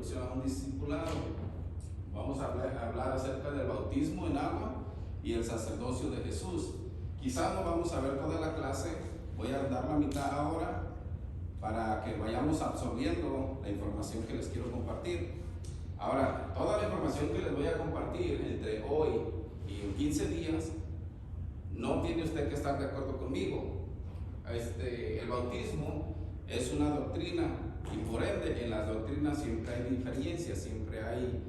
introducción a un discipulado. Vamos a hablar acerca del bautismo en agua y el sacerdocio de Jesús. Quizás no vamos a ver toda la clase, voy a dar la mitad ahora para que vayamos absorbiendo la información que les quiero compartir. Ahora, toda la información que les voy a compartir entre hoy y en 15 días, no tiene usted que estar de acuerdo conmigo. El bautismo es una doctrina y por ende en las doctrinas siempre hay diferencias, siempre hay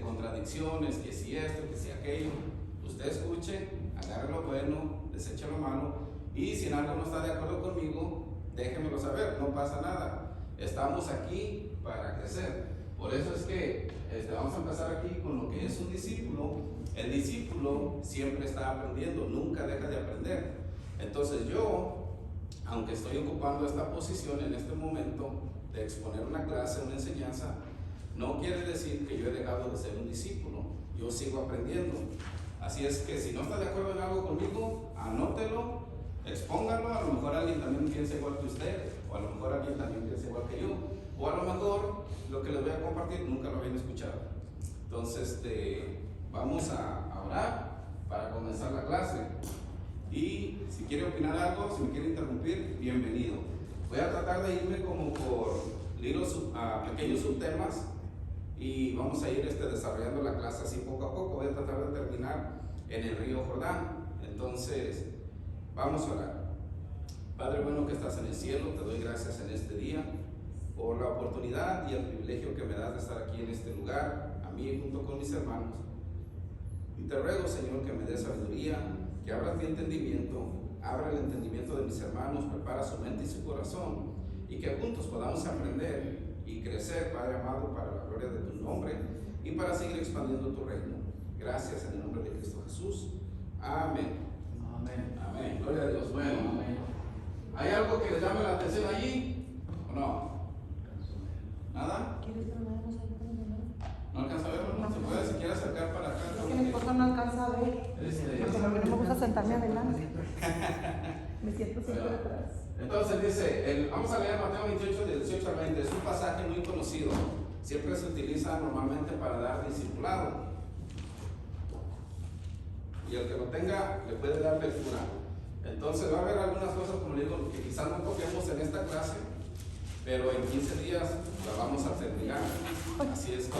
contradicciones, que si esto, que si aquello. Usted escuche, agarre lo bueno, deseche lo malo, y si en algo no está de acuerdo conmigo, déjemelo saber, no pasa nada. Estamos aquí para crecer. Por eso es que vamos a empezar aquí con lo que es un discípulo. El discípulo siempre está aprendiendo, nunca deja de aprender. Entonces yo, aunque estoy ocupando esta posición en este momento de exponer una clase, una enseñanza, no quiere decir que yo he dejado de ser un discípulo. Yo sigo aprendiendo. Así es que si no está de acuerdo en algo conmigo, anótelo, expóngalo. A lo mejor alguien también piensa igual que usted, o a lo mejor alguien también piensa igual que yo, o a lo mejor lo que les voy a compartir nunca lo habían escuchado. Entonces vamos a orar para comenzar la clase. Y si quiere opinar algo, si me quiere interrumpir, bienvenido. Voy a tratar de irme como por pequeños subtemas y vamos a ir desarrollando la clase así poco a poco. Voy a tratar de terminar en el río Jordán. Entonces, vamos a orar. Padre bueno que estás en el cielo, te doy gracias en este día por la oportunidad y el privilegio que me das de estar aquí en este lugar, a mí junto con mis hermanos. Y te ruego, Señor, que me des sabiduría, que abras mi entendimiento, abra el entendimiento de mis hermanos, prepara su mente y su corazón, y que juntos podamos aprender y crecer, Padre amado, para la gloria de tu nombre y para seguir expandiendo tu reino. Gracias en el nombre de Cristo Jesús. Amén. Amén. Amén. Gloria a Dios. Bueno, amén. ¿Hay algo que les llame la atención allí o no? ¿Nada? ¿No alcanza a verlo? ¿No? ¿Se puede siquiera acercar para acá? Es que mi esposo no alcanza a ver. Porque a mí no me gusta sentarme adelante. Me siento siempre atrás. Entonces dice, vamos a leer Mateo 28, del 18 al 20. Es un pasaje muy conocido. Siempre se utiliza normalmente para dar discipulado. Y el que lo tenga le puede dar lectura. Entonces va a haber algunas cosas, como le digo, que quizás no toquemos en esta clase, pero en 15 días la vamos a terminar. Así es que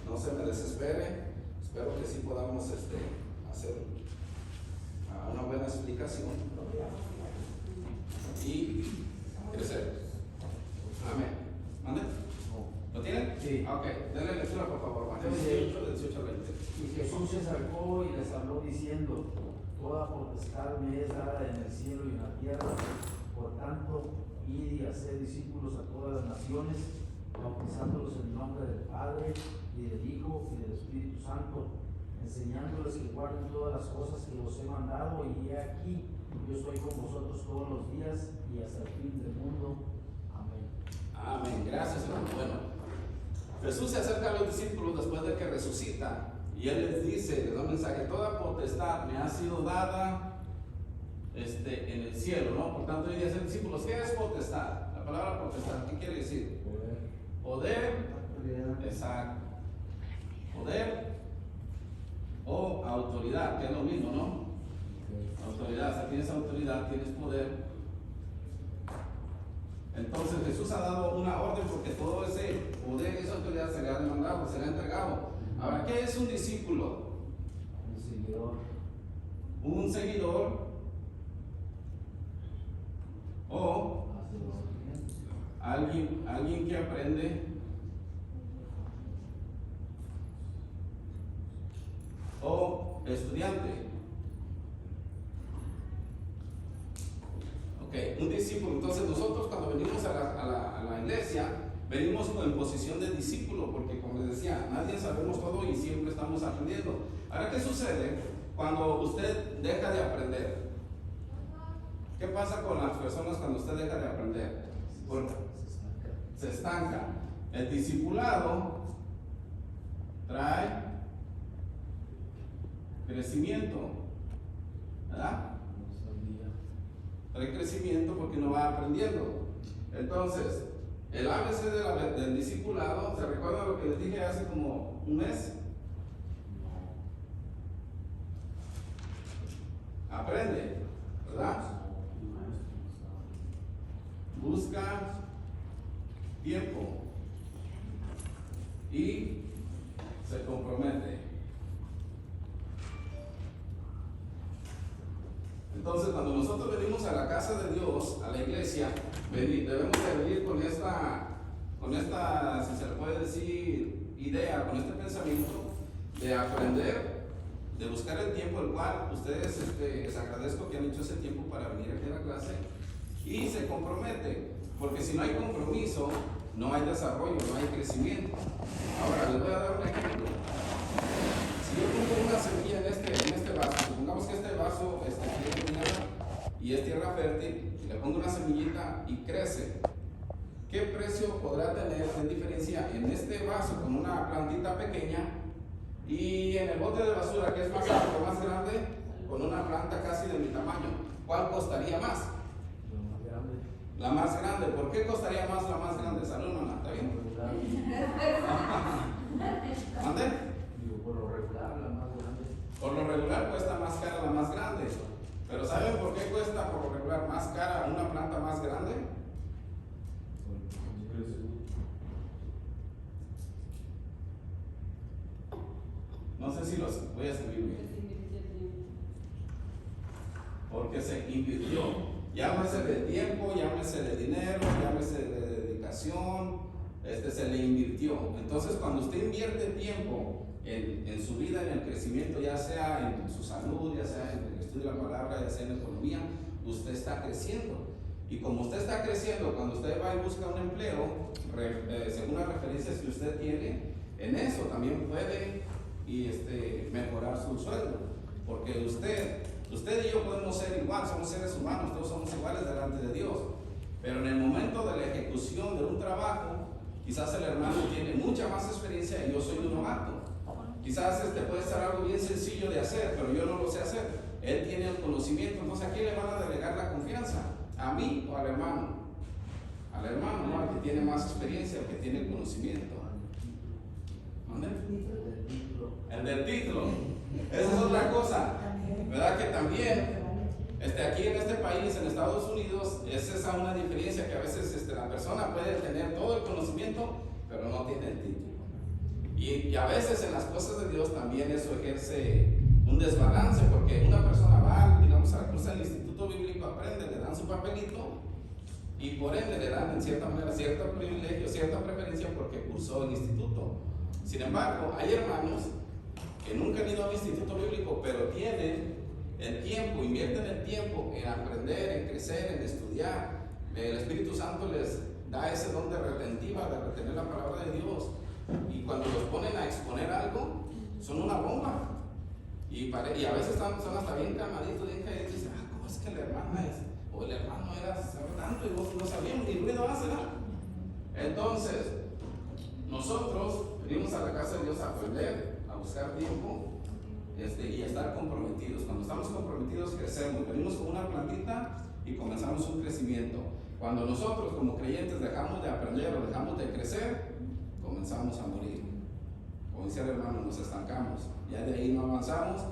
no se me desespere. Espero que sí podamos hacer una buena explicación y crecer. Amén. ¿Mande? ¿Lo tienen? Sí. Ok, denle lectura por favor. Mateo 18, del 18 al 20. Y Jesús se acercó y les habló diciendo: toda potestad me es dada en el cielo y en la tierra. Por tanto, id y haced discípulos a todas las naciones, bautizándolos en el nombre del Padre y del Hijo y del Espíritu Santo, enseñándoles que guarden todas las cosas que os he mandado, y he aquí, yo estoy con vosotros todos los días y hasta el fin del mundo. Amén. Amén. Gracias, hermano. Bueno, Jesús se acerca a los discípulos después de que resucita y Él les dice, les da un mensaje: toda potestad me ha sido dada en el cielo, ¿no? Por tanto, hoy dicen discípulos, ¿qué es potestad? La palabra potestad, ¿qué quiere decir? Poder. Exacto. Poder o autoridad, que es lo mismo, ¿no? Autoridad, o sea, tienes autoridad, tienes poder. Entonces Jesús ha dado una orden porque todo ese poder, esa autoridad se le ha demandado, se le ha entregado. Ahora, ¿qué es un discípulo? Un seguidor. Un seguidor o alguien que aprende o estudiante. Ok, un discípulo. Entonces nosotros cuando venimos a la iglesia, venimos en posición de discípulo, porque como les decía, nadie sabemos todo y siempre estamos aprendiendo. Ahora, ¿qué sucede cuando usted deja de aprender? ¿Qué pasa con las personas cuando usted deja de aprender? Se estanca. El discipulado trae crecimiento, ¿verdad? Trae crecimiento porque uno va aprendiendo. Entonces, El ABC del discipulado, ¿se recuerdan lo que les dije hace como un mes? Aprende, ¿verdad? Busca tiempo y se compromete. Entonces, cuando nosotros venimos a la casa de Dios, a la iglesia, debemos de venir con esta, si se le puede decir, idea, con este pensamiento de aprender, de buscar el tiempo, el cual ustedes, les agradezco que han hecho ese tiempo para venir aquí a la clase, y se compromete, porque si no hay compromiso, no hay desarrollo, no hay crecimiento. Ahora, les voy a dar un ejemplo. Si yo pongo una semilla en este vaso, supongamos que este vaso tiene tierra y es tierra fértil, y le pongo una semillita y crece, ¿qué precio podrá tener en diferencia en este vaso con una plantita pequeña y en el bote de basura que es más alto, más grande, con una planta casi de mi tamaño? ¿Cuál costaría más? La más grande. ¿Por qué costaría más la más grande? Salud, mamá, ¿está bien? ¿Mande? Por lo regular, la más grande. Por lo regular cuesta más cara la más grande. Pero ¿saben por qué cuesta por lo regular más cara una planta más grande? No sé si los voy a escribir bien. Porque se invirtió. Llámese de tiempo, llámese de dinero, llámese de dedicación, se le invirtió. Entonces, cuando usted invierte tiempo en su vida, en el crecimiento, ya sea en su salud, ya sea en el estudio de la palabra, ya sea en la economía, usted está creciendo. Y como usted está creciendo, cuando usted va y busca un empleo, según las referencias que usted tiene, en eso también puede mejorar su sueldo. Porque usted y yo podemos ser igual, somos seres humanos, todos somos iguales delante de Dios. Pero en el momento de la ejecución de un trabajo, quizás el hermano tiene mucha más experiencia y yo soy un novato. Quizás puede ser algo bien sencillo de hacer, pero yo no lo sé hacer. Él tiene el conocimiento, entonces ¿a quién le van a delegar la confianza? ¿A mí o al hermano? Al hermano, ¿no? Al que tiene más experiencia, al que tiene el conocimiento. ¿Dónde? El del título. Esa es otra cosa. ¿Verdad que también aquí en este país, en Estados Unidos, es esa una diferencia que a veces la persona puede tener todo el conocimiento, pero no tiene el título. Y a veces en las cosas de Dios también eso ejerce un desbalance, porque una persona va, digamos, a la cosa del instituto bíblico, aprende, le dan su papelito y por ende le dan en cierta manera cierto privilegio, cierta preferencia porque cursó el instituto. Sin embargo, hay hermanos que nunca han ido al instituto bíblico, pero tienen el tiempo, invierten el tiempo en aprender, en crecer, en estudiar. El Espíritu Santo les da ese don de retentiva, de retener la palabra de Dios. Y cuando los ponen a exponer algo, son una bomba. Y a veces son hasta bien calmaditos, bien calladitos. Dicen, ¿cómo es que la hermana es? O el hermano sabe tanto y no sabíamos ni ruido hace nada. Entonces, nosotros venimos a la casa de Dios a aprender, a buscar tiempo y a estar comprometidos. Cuando estamos comprometidos, crecemos. Venimos con una plantita y comenzamos un crecimiento. Cuando nosotros, como creyentes, dejamos de aprender o dejamos de crecer, comenzamos a morir. Como dice el hermano, nos estancamos. Ya de ahí no avanzamos.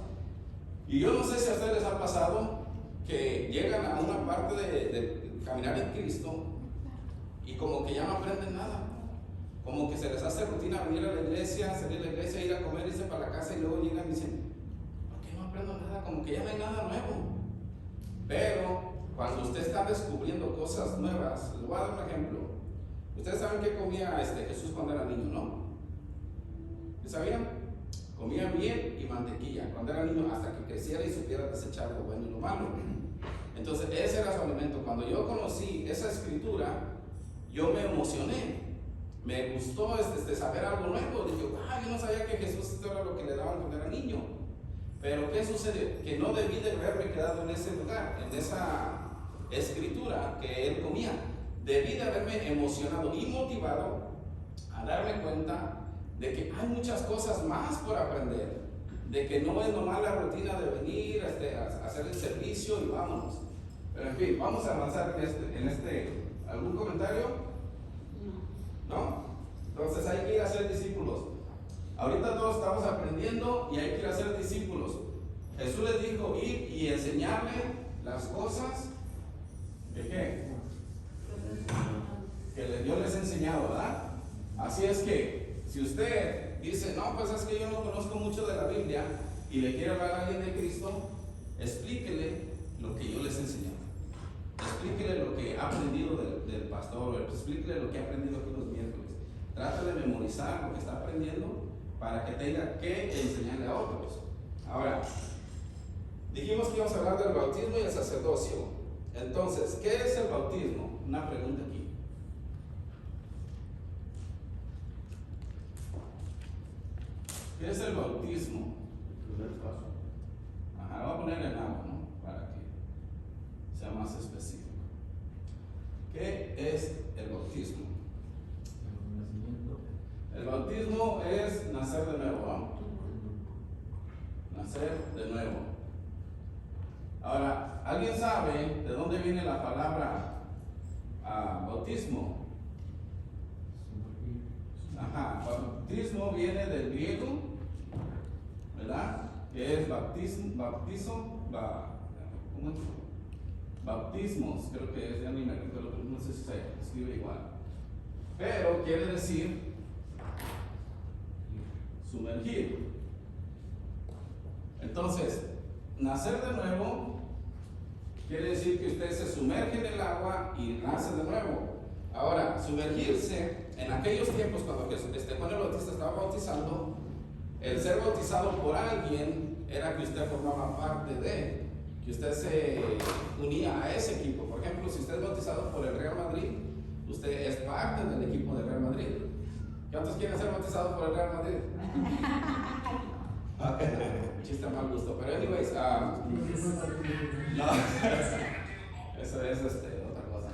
Y yo no sé si a ustedes les ha pasado que llegan a una parte de caminar en Cristo y como que ya no aprenden nada. Como que se les hace rutina venir a la iglesia, salir de la iglesia, ir a comer, irse para la casa y luego llegan y dicen, ¿por qué no aprendo nada? Como que ya no hay nada nuevo. Pero cuando usted está descubriendo cosas nuevas, les voy a dar un ejemplo. Ustedes saben qué comía Jesús cuando era niño, ¿no? ¿Qué sabían? Comía miel y mantequilla cuando era niño, hasta que creciera y supiera desechar lo bueno y lo malo. Entonces ese era su alimento. Cuando yo conocí esa escritura, yo me emocioné. Me gustó saber algo nuevo. Dije, yo no sabía que Jesús esto era lo que le daban cuando era niño. Pero ¿qué sucedió? Que no debí de haberme quedado en ese lugar, en esa escritura que él comía. Debí de haberme emocionado y motivado a darme cuenta de que hay muchas cosas más por aprender, de que no es nomás la rutina de venir a hacer el servicio y vámonos. Pero en fin, vamos a avanzar en ¿algún comentario? No. ¿no? Entonces hay que ir a hacer discípulos. Ahorita todos estamos aprendiendo y hay que ir a hacer discípulos. Jesús les dijo ir y enseñarle las cosas ¿de qué? Que Dios les ha enseñado, ¿verdad? Así es que si usted dice, no, pues es que yo no conozco mucho de la Biblia y le quiere hablar a alguien de Cristo, explíquele lo que yo les he enseñado. Explíquele lo que ha aprendido del pastor, explíquele lo que ha aprendido aquí los miércoles. Trate de memorizar lo que está aprendiendo para que tenga que enseñarle a otros. Ahora, dijimos que íbamos a hablar del bautismo y el sacerdocio. Entonces, ¿qué es el bautismo? Una pregunta aquí. ¿Qué es el bautismo? Primer paso. Ajá, voy a poner en agua, ¿no? Para que sea más específico. ¿Qué es el bautismo? El nacimiento. El bautismo es nacer de nuevo, ¿no? Nacer de nuevo. Ahora, ¿alguien sabe de dónde viene la palabra bautismo? Ajá, bautismo viene del griego, ¿verdad? Que es ¿cómo es? Bautismos, creo que es, ya ni me recuerdo, no sé si se escribe igual. Pero quiere decir sumergir. Entonces, nacer de nuevo quiere decir que usted se sumerge en el agua y nace de nuevo. Ahora, sumergirse, en aquellos tiempos cuando Juan el Bautista estaba bautizando, el ser bautizado por alguien era que usted formaba parte de, que usted se unía a ese equipo. Por ejemplo, si usted es bautizado por el Real Madrid, usted es parte del equipo del Real Madrid. ¿Cuántos quieren ser bautizados por el Real Madrid? Chiste a mal gusto, pero anyways, no, eso es otra cosa.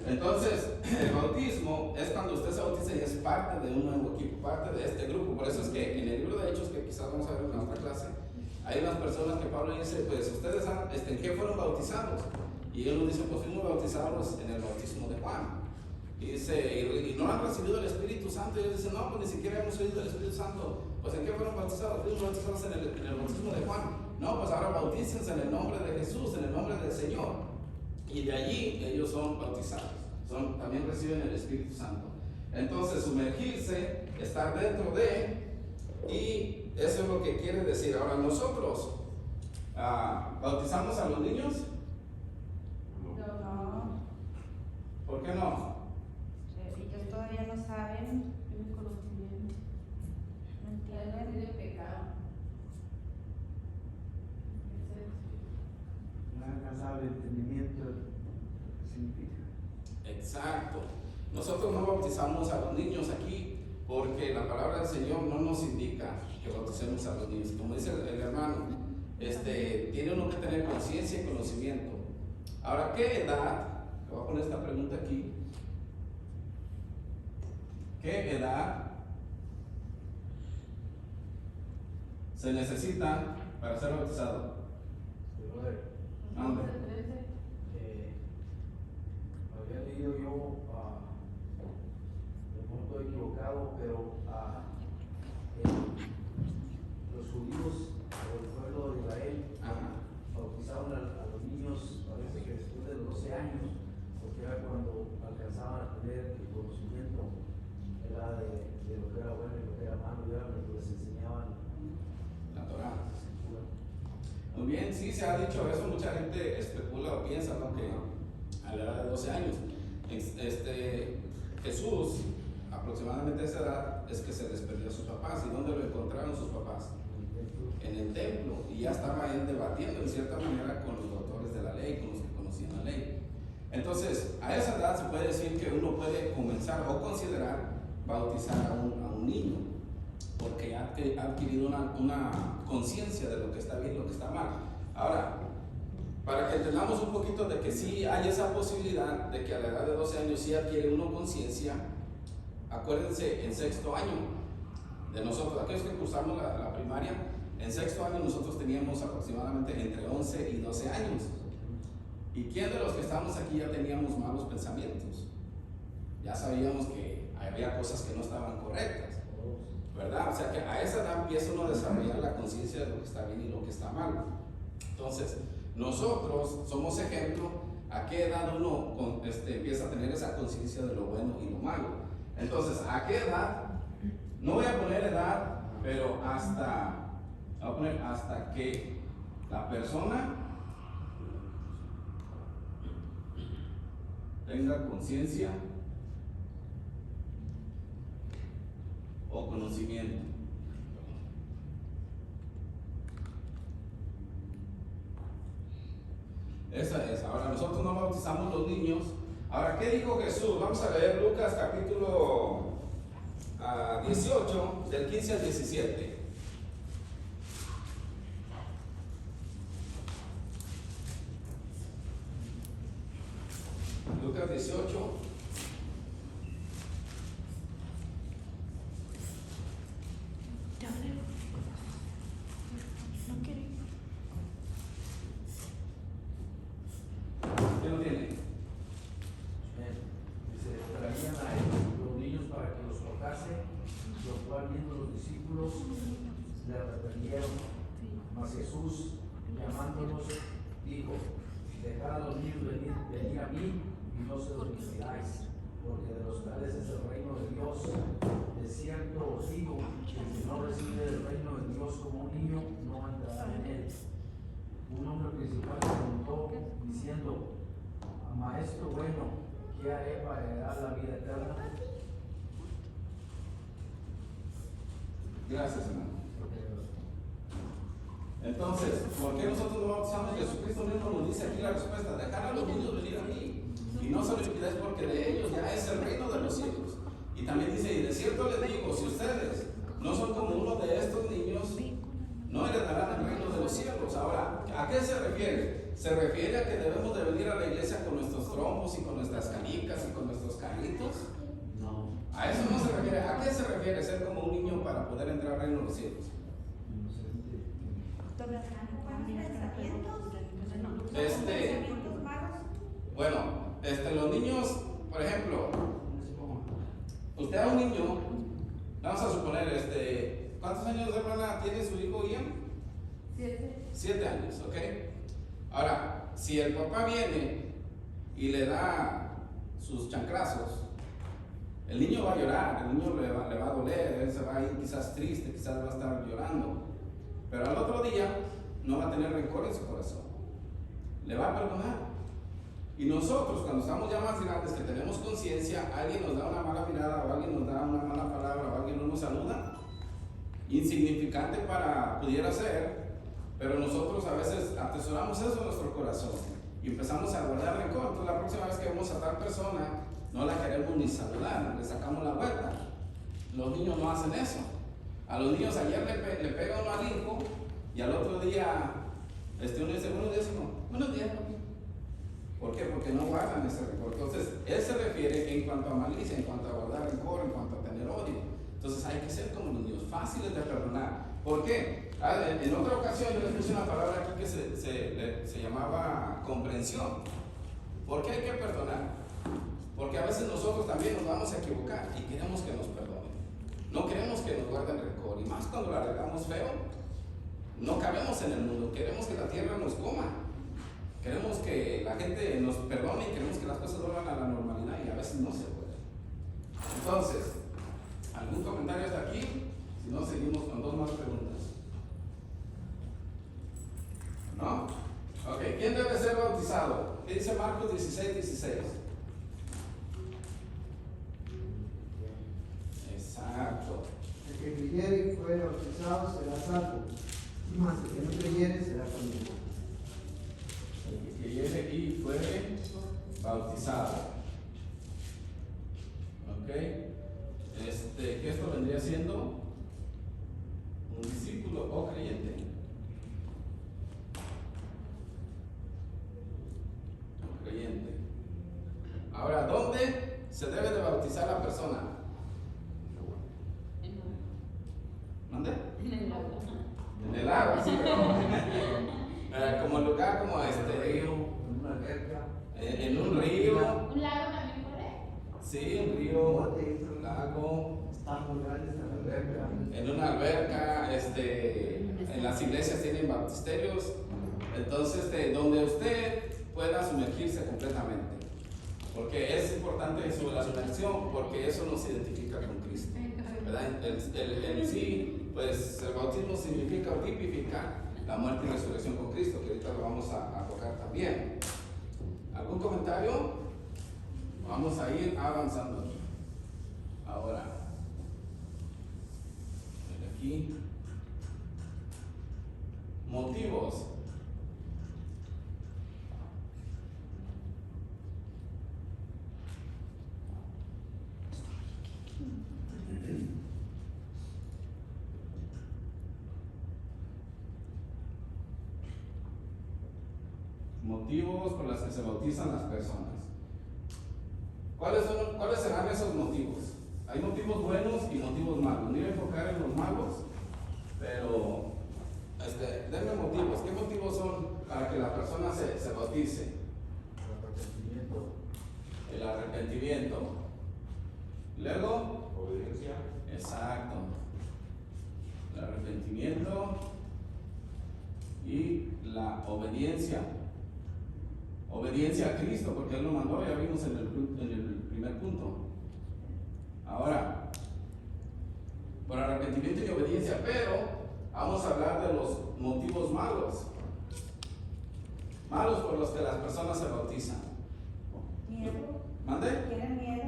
Entonces, el bautismo es cuando usted se bautiza y es parte de un nuevo equipo, parte de este grupo. Por eso es que en el libro de Hechos, que quizás vamos a ver en otra clase, hay unas personas que Pablo dice, pues ustedes ¿en qué fueron bautizados? Y él nos dice, pues fuimos bautizados en el bautismo de Juan. Y dice, y no han recibido el Espíritu Santo. Y ellos dicen, no, pues ni siquiera hemos oído el Espíritu Santo. Pues ¿en qué fueron bautizados? Fuimos bautizados en el bautismo de Juan. No, pues ahora bautícense en el nombre de Jesús, en el nombre del Señor. Y de allí ellos son bautizados. También reciben el Espíritu Santo. Entonces, sumergirse, estar dentro de, y eso es lo que quiere decir. Ahora, nosotros bautizamos a los niños. No. ¿Por qué no? Ellos todavía no saben, tienen conocimiento, no entienden. Tienen pecado. No ha alcanzado el entendimiento de lo que significa. Exacto. Nosotros no bautizamos a los niños aquí porque la palabra del Señor no nos indica que bauticemos a los niños. Como dice el hermano, tiene uno que tener conciencia y conocimiento. Ahora, ¿qué edad? Le voy a poner esta pregunta aquí. ¿Qué edad se necesita para ser bautizado? ¿Dónde? Había leído yo, no estoy equivocado, pero los judíos o el pueblo de Israel bautizaban a los niños, parece que después de los 12 años, porque era cuando alcanzaban a tener el conocimiento de lo que era bueno y lo que era malo, y era lo que les enseñaban La Torá. Muy bien, sí, se ha dicho eso, mucha gente especula o piensa, ¿no?, que a la edad de 12 años. Jesús, aproximadamente a esa edad, es que se les perdió a sus papás. ¿Y dónde lo encontraron sus papás? En el templo. Y ya estaba él debatiendo en cierta manera con los doctores de la ley, con los que conocían la ley. Entonces, a esa edad se puede decir que uno puede comenzar o considerar bautizar a un niño, porque ha adquirido una conciencia de lo que está bien y lo que está mal. Ahora, para que entendamos un poquito de que sí hay esa posibilidad de que a la edad de 12 años sí adquiere uno conciencia, acuérdense, en sexto año de nosotros, aquellos que cursamos la primaria, en sexto año nosotros teníamos aproximadamente entre 11 y 12 años. ¿Y quién de los que estamos aquí ya teníamos malos pensamientos? Ya sabíamos que había cosas que no estaban correctas, ¿verdad? O sea que a esa edad empieza uno a desarrollar la conciencia de lo que está bien y lo que está mal. Entonces, nosotros somos ejemplo a qué edad uno empieza a tener esa conciencia de lo bueno y lo malo. Entonces, ¿a qué edad? No voy a poner edad, pero voy a poner hasta que la persona tenga conciencia o conocimiento. Esa es. Ahora, nosotros no bautizamos los niños. Ahora, ¿qué dijo Jesús? Vamos a leer Lucas capítulo 18, del 15 al 17. Lucas 18. ¿Qué no tiene? Dice, traían a él los niños para que los tocase, lo cual viendo los discípulos le reprendieron. Mas Jesús, llamándolos, dijo, dejad a los niños venir a mí y no se los impidáis, porque de los tales es el reino de Dios. De cierto os digo que el que no recibe el reino de Dios como un niño no entrará en él. Un hombre principal preguntó diciendo, Maestro bueno, ¿qué haré para heredar la vida eterna? Gracias, hermano. Entonces, ¿por qué nosotros no bautizamos? Jesucristo mismo nos dice aquí la respuesta: dejar a los niños venir a mí y no se lo impidáis, porque de ellos ya es el reino de los cielos. Y también dice, y de cierto les digo, si ustedes no son como uno de estos niños, no heredarán el reino de los cielos. Ahora, ¿a qué se refiere? Se refiere a que debemos de venir a la iglesia con nuestros trompos y con nuestras canicas y con nuestros carritos. No. A eso no se refiere. ¿A qué se refiere ser como un niño para poder entrar al reino de los cielos? Bueno, los niños, por ejemplo, usted a un niño, vamos a suponer, ¿cuántos años de hermana tiene su hijo Ian? 7 años, ¿ok? Ahora, si el papá viene y le da sus chancrazos, el niño va a llorar, el niño le va a doler, él se va a ir quizás triste, quizás va a estar llorando, pero al otro día no va a tener rencor en su corazón, le va a perdonar. Y nosotros, cuando estamos ya más grandes, que tenemos conciencia, alguien nos da una mala mirada o alguien nos da una mala palabra o alguien no nos saluda, insignificante pudiera ser, pero nosotros a veces atesoramos eso en nuestro corazón y empezamos a guardar rencor. Entonces la próxima vez que vemos a tal persona no la queremos ni saludar, le sacamos la vuelta. Los niños no hacen eso. A los niños ayer le pega uno al hijo y al otro día uno dice, buenos días, hijo. Buenos días, papi. ¿Por qué? Porque no guardan ese rencor. Entonces él se refiere en cuanto a malicia, en cuanto a guardar rencor, en cuanto a tener odio. Entonces hay que ser como niños, fáciles de perdonar. ¿Por qué? En otra ocasión yo les puse una palabra aquí que se llamaba comprensión. ¿Por qué hay que perdonar? Porque a veces nosotros también nos vamos a equivocar y queremos que nos perdonen. No queremos que nos guarden rencor. Y más cuando la regamos feo, no cabemos en el mundo. Queremos que la tierra nos coma. Queremos que la gente nos perdone y queremos que las cosas vuelvan a la normalidad y a veces no se puede. Entonces, ¿algún comentario hasta aquí? Si no, seguimos con 2 más preguntas. ¿No? Ok, ¿quién debe ser bautizado? ¿Qué dice Marcos 16:16? Exacto. El que creyere y fuere bautizado será salvo, mas el que no creyere será condenado. El que creyere y fuere bautizado. Ok. Que esto vendría siendo un discípulo o creyente. Creyente. Ahora, ¿dónde se debe de bautizar la persona? ¿Dónde? En el agua, sí. Como lugar como En una alberca. en un río. ¿Un lago también puede? Sí, un río, un lago, Estamos grandes también. en una alberca, en las iglesias tienen baptisterios, entonces donde usted pueda sumergirse completamente, porque es importante eso, la sumersión, porque eso nos identifica con Cristo, ¿verdad? El sí, pues el bautismo significa tipificar la muerte y resurrección con Cristo, que ahorita lo vamos a tocar también. ¿Algún comentario? Vamos a ir avanzando. Ahora, aquí, motivos. Motivos por los que se bautizan las personas. ¿Cuáles serán esos motivos? Hay motivos buenos y motivos malos. No voy a enfocar en los malos, pero denme motivos. ¿Qué motivos son para que la persona se bautice? El arrepentimiento. Luego, Obediencia. exacto. El arrepentimiento y la obediencia. Obediencia a Cristo, porque Él lo mandó, ya vimos en el primer punto. Ahora, por arrepentimiento y obediencia, pero vamos a hablar de los motivos malos. Malos por los que las personas se bautizan. Miedo. ¿Mande? ¿Tienen miedo?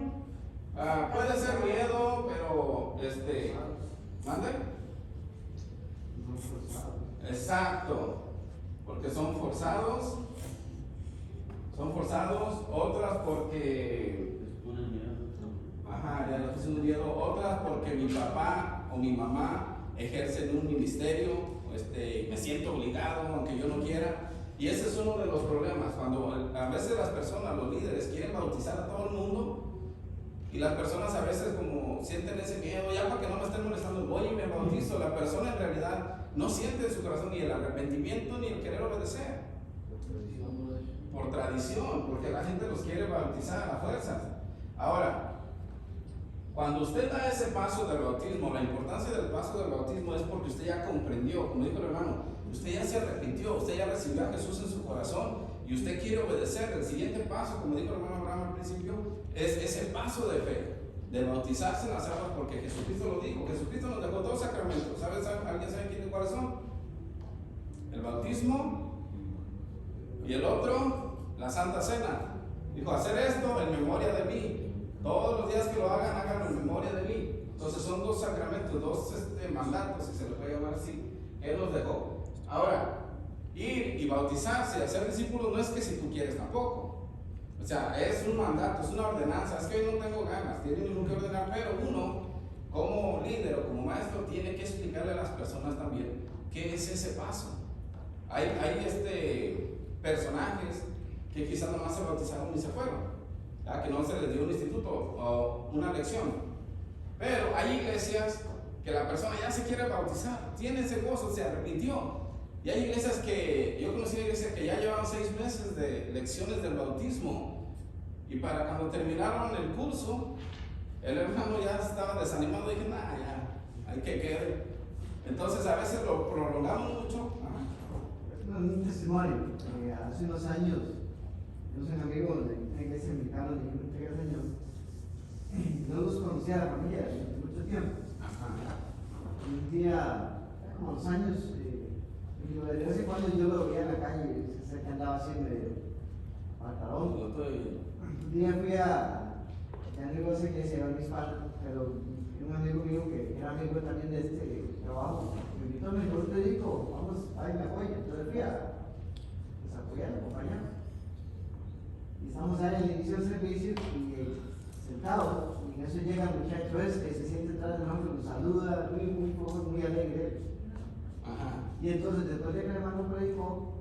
Puede ser miedo, pero ¿mande? No forzados. Exacto, porque son forzados, otras porque, ya les puse un miedo, otras porque mi papá o mi mamá ejercen un ministerio, me siento obligado aunque yo no quiera, y ese es uno de los problemas, cuando a veces las personas, los líderes, quieren bautizar a todo el mundo, y las personas a veces como sienten ese miedo, ya para que no me estén molestando, voy y me bautizo. La persona en realidad no siente en su corazón ni el arrepentimiento ni el querer obedecer. Por tradición, porque la gente los quiere bautizar a fuerzas. Ahora, cuando usted da ese paso del bautismo, la importancia del paso del bautismo es porque usted ya comprendió, como dijo el hermano, usted ya se arrepintió, usted ya recibió a Jesús en su corazón y usted quiere obedecer. El siguiente paso, como dijo el hermano Abraham al principio, es ese paso de fe, de bautizarse en las aguas, porque Jesucristo lo dijo. Jesucristo nos dejó dos sacramentos. ¿Alguien sabe quién de cuáles son? El bautismo y el otro, la Santa Cena. Dijo, hacer esto en memoria de mí. Todos los días que lo hagan, háganlo en memoria de mí. Entonces son dos sacramentos, dos mandatos, si se los puede llamar así, que Él nos dejó. Ahora, ir y bautizarse, hacer discípulos, no es que si tú quieres tampoco. O sea, es un mandato, es una ordenanza. Es que hoy no tengo ganas, tienen uno que ordenar, pero uno, como líder o como maestro, tiene que explicarle a las personas también qué es ese paso. Hay personajes que quizás nomás se bautizaron y se fueron, ¿ya? Que no se les dio un instituto o una lección. Pero hay iglesias que la persona ya se quiere bautizar, tiene ese gozo, se arrepintió. Y hay iglesias que, yo conocí una iglesia que ya llevaban 6 meses de lecciones del bautismo, y para cuando terminaron el curso, el hermano ya estaba desanimado y dije, ya, hay que quede. Entonces a veces lo prolongamos mucho. Un testimonio. Hace unos años, yo soy un amigo de una iglesia mexicana de 23 años, no los conocía a la familia durante mucho tiempo. Un día, como 2 años, de vez en cuando yo lo veía en la calle, sé que andaba así medio pantalón. Un día fui ya no iba a ser que se llevaba mi espalda, pero un amigo mío que era amigo también de este trabajo, me invitó, me dijo, te digo, vamos, ahí me apoya. Entonces fui a apoyar, a acompañar. Y estamos ahí al inicio del servicio y sentados, y en eso llega el muchacho que se siente atrás de nosotros, nos saluda, muy alegre. Y entonces, después de que el hermano predicó,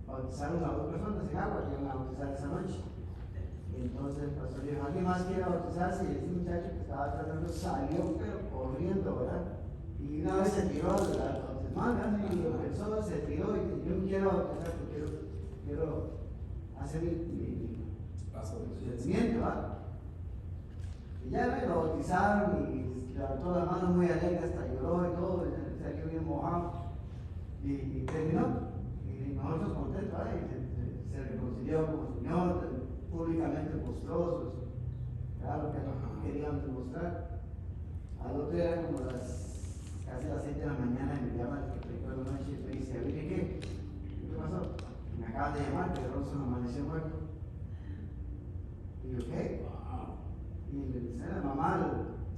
bautizaron a 2 personas en agua, que iban a bautizar esa noche. Y entonces el pastor dijo, ¿alguien más quiere bautizarse? Y ese muchacho que estaba tratando salió, pero corriendo, ¿verdad? Y una vez se tiró a las mangas y lo pensó, se tiró y dijo, yo me quiero bautizar, porque quiero hacer mi procedimiento, ¿verdad? Y ya lo bautizaron y levantó la mano muy alegre, hasta lloró y todo, y salió bien mojado. Y terminó. Y nosotros contentos, se reconcilió con el Señor, públicamente mostró lo que querían demostrar. Al otro día, como casi las 7 de la mañana, me llama el que predicó la noche y me dice: oye, ¿qué pasó? Me acaban de llamar, que Ronson amaneció muerto. Y yo, ¿qué? Y le dice la mamá,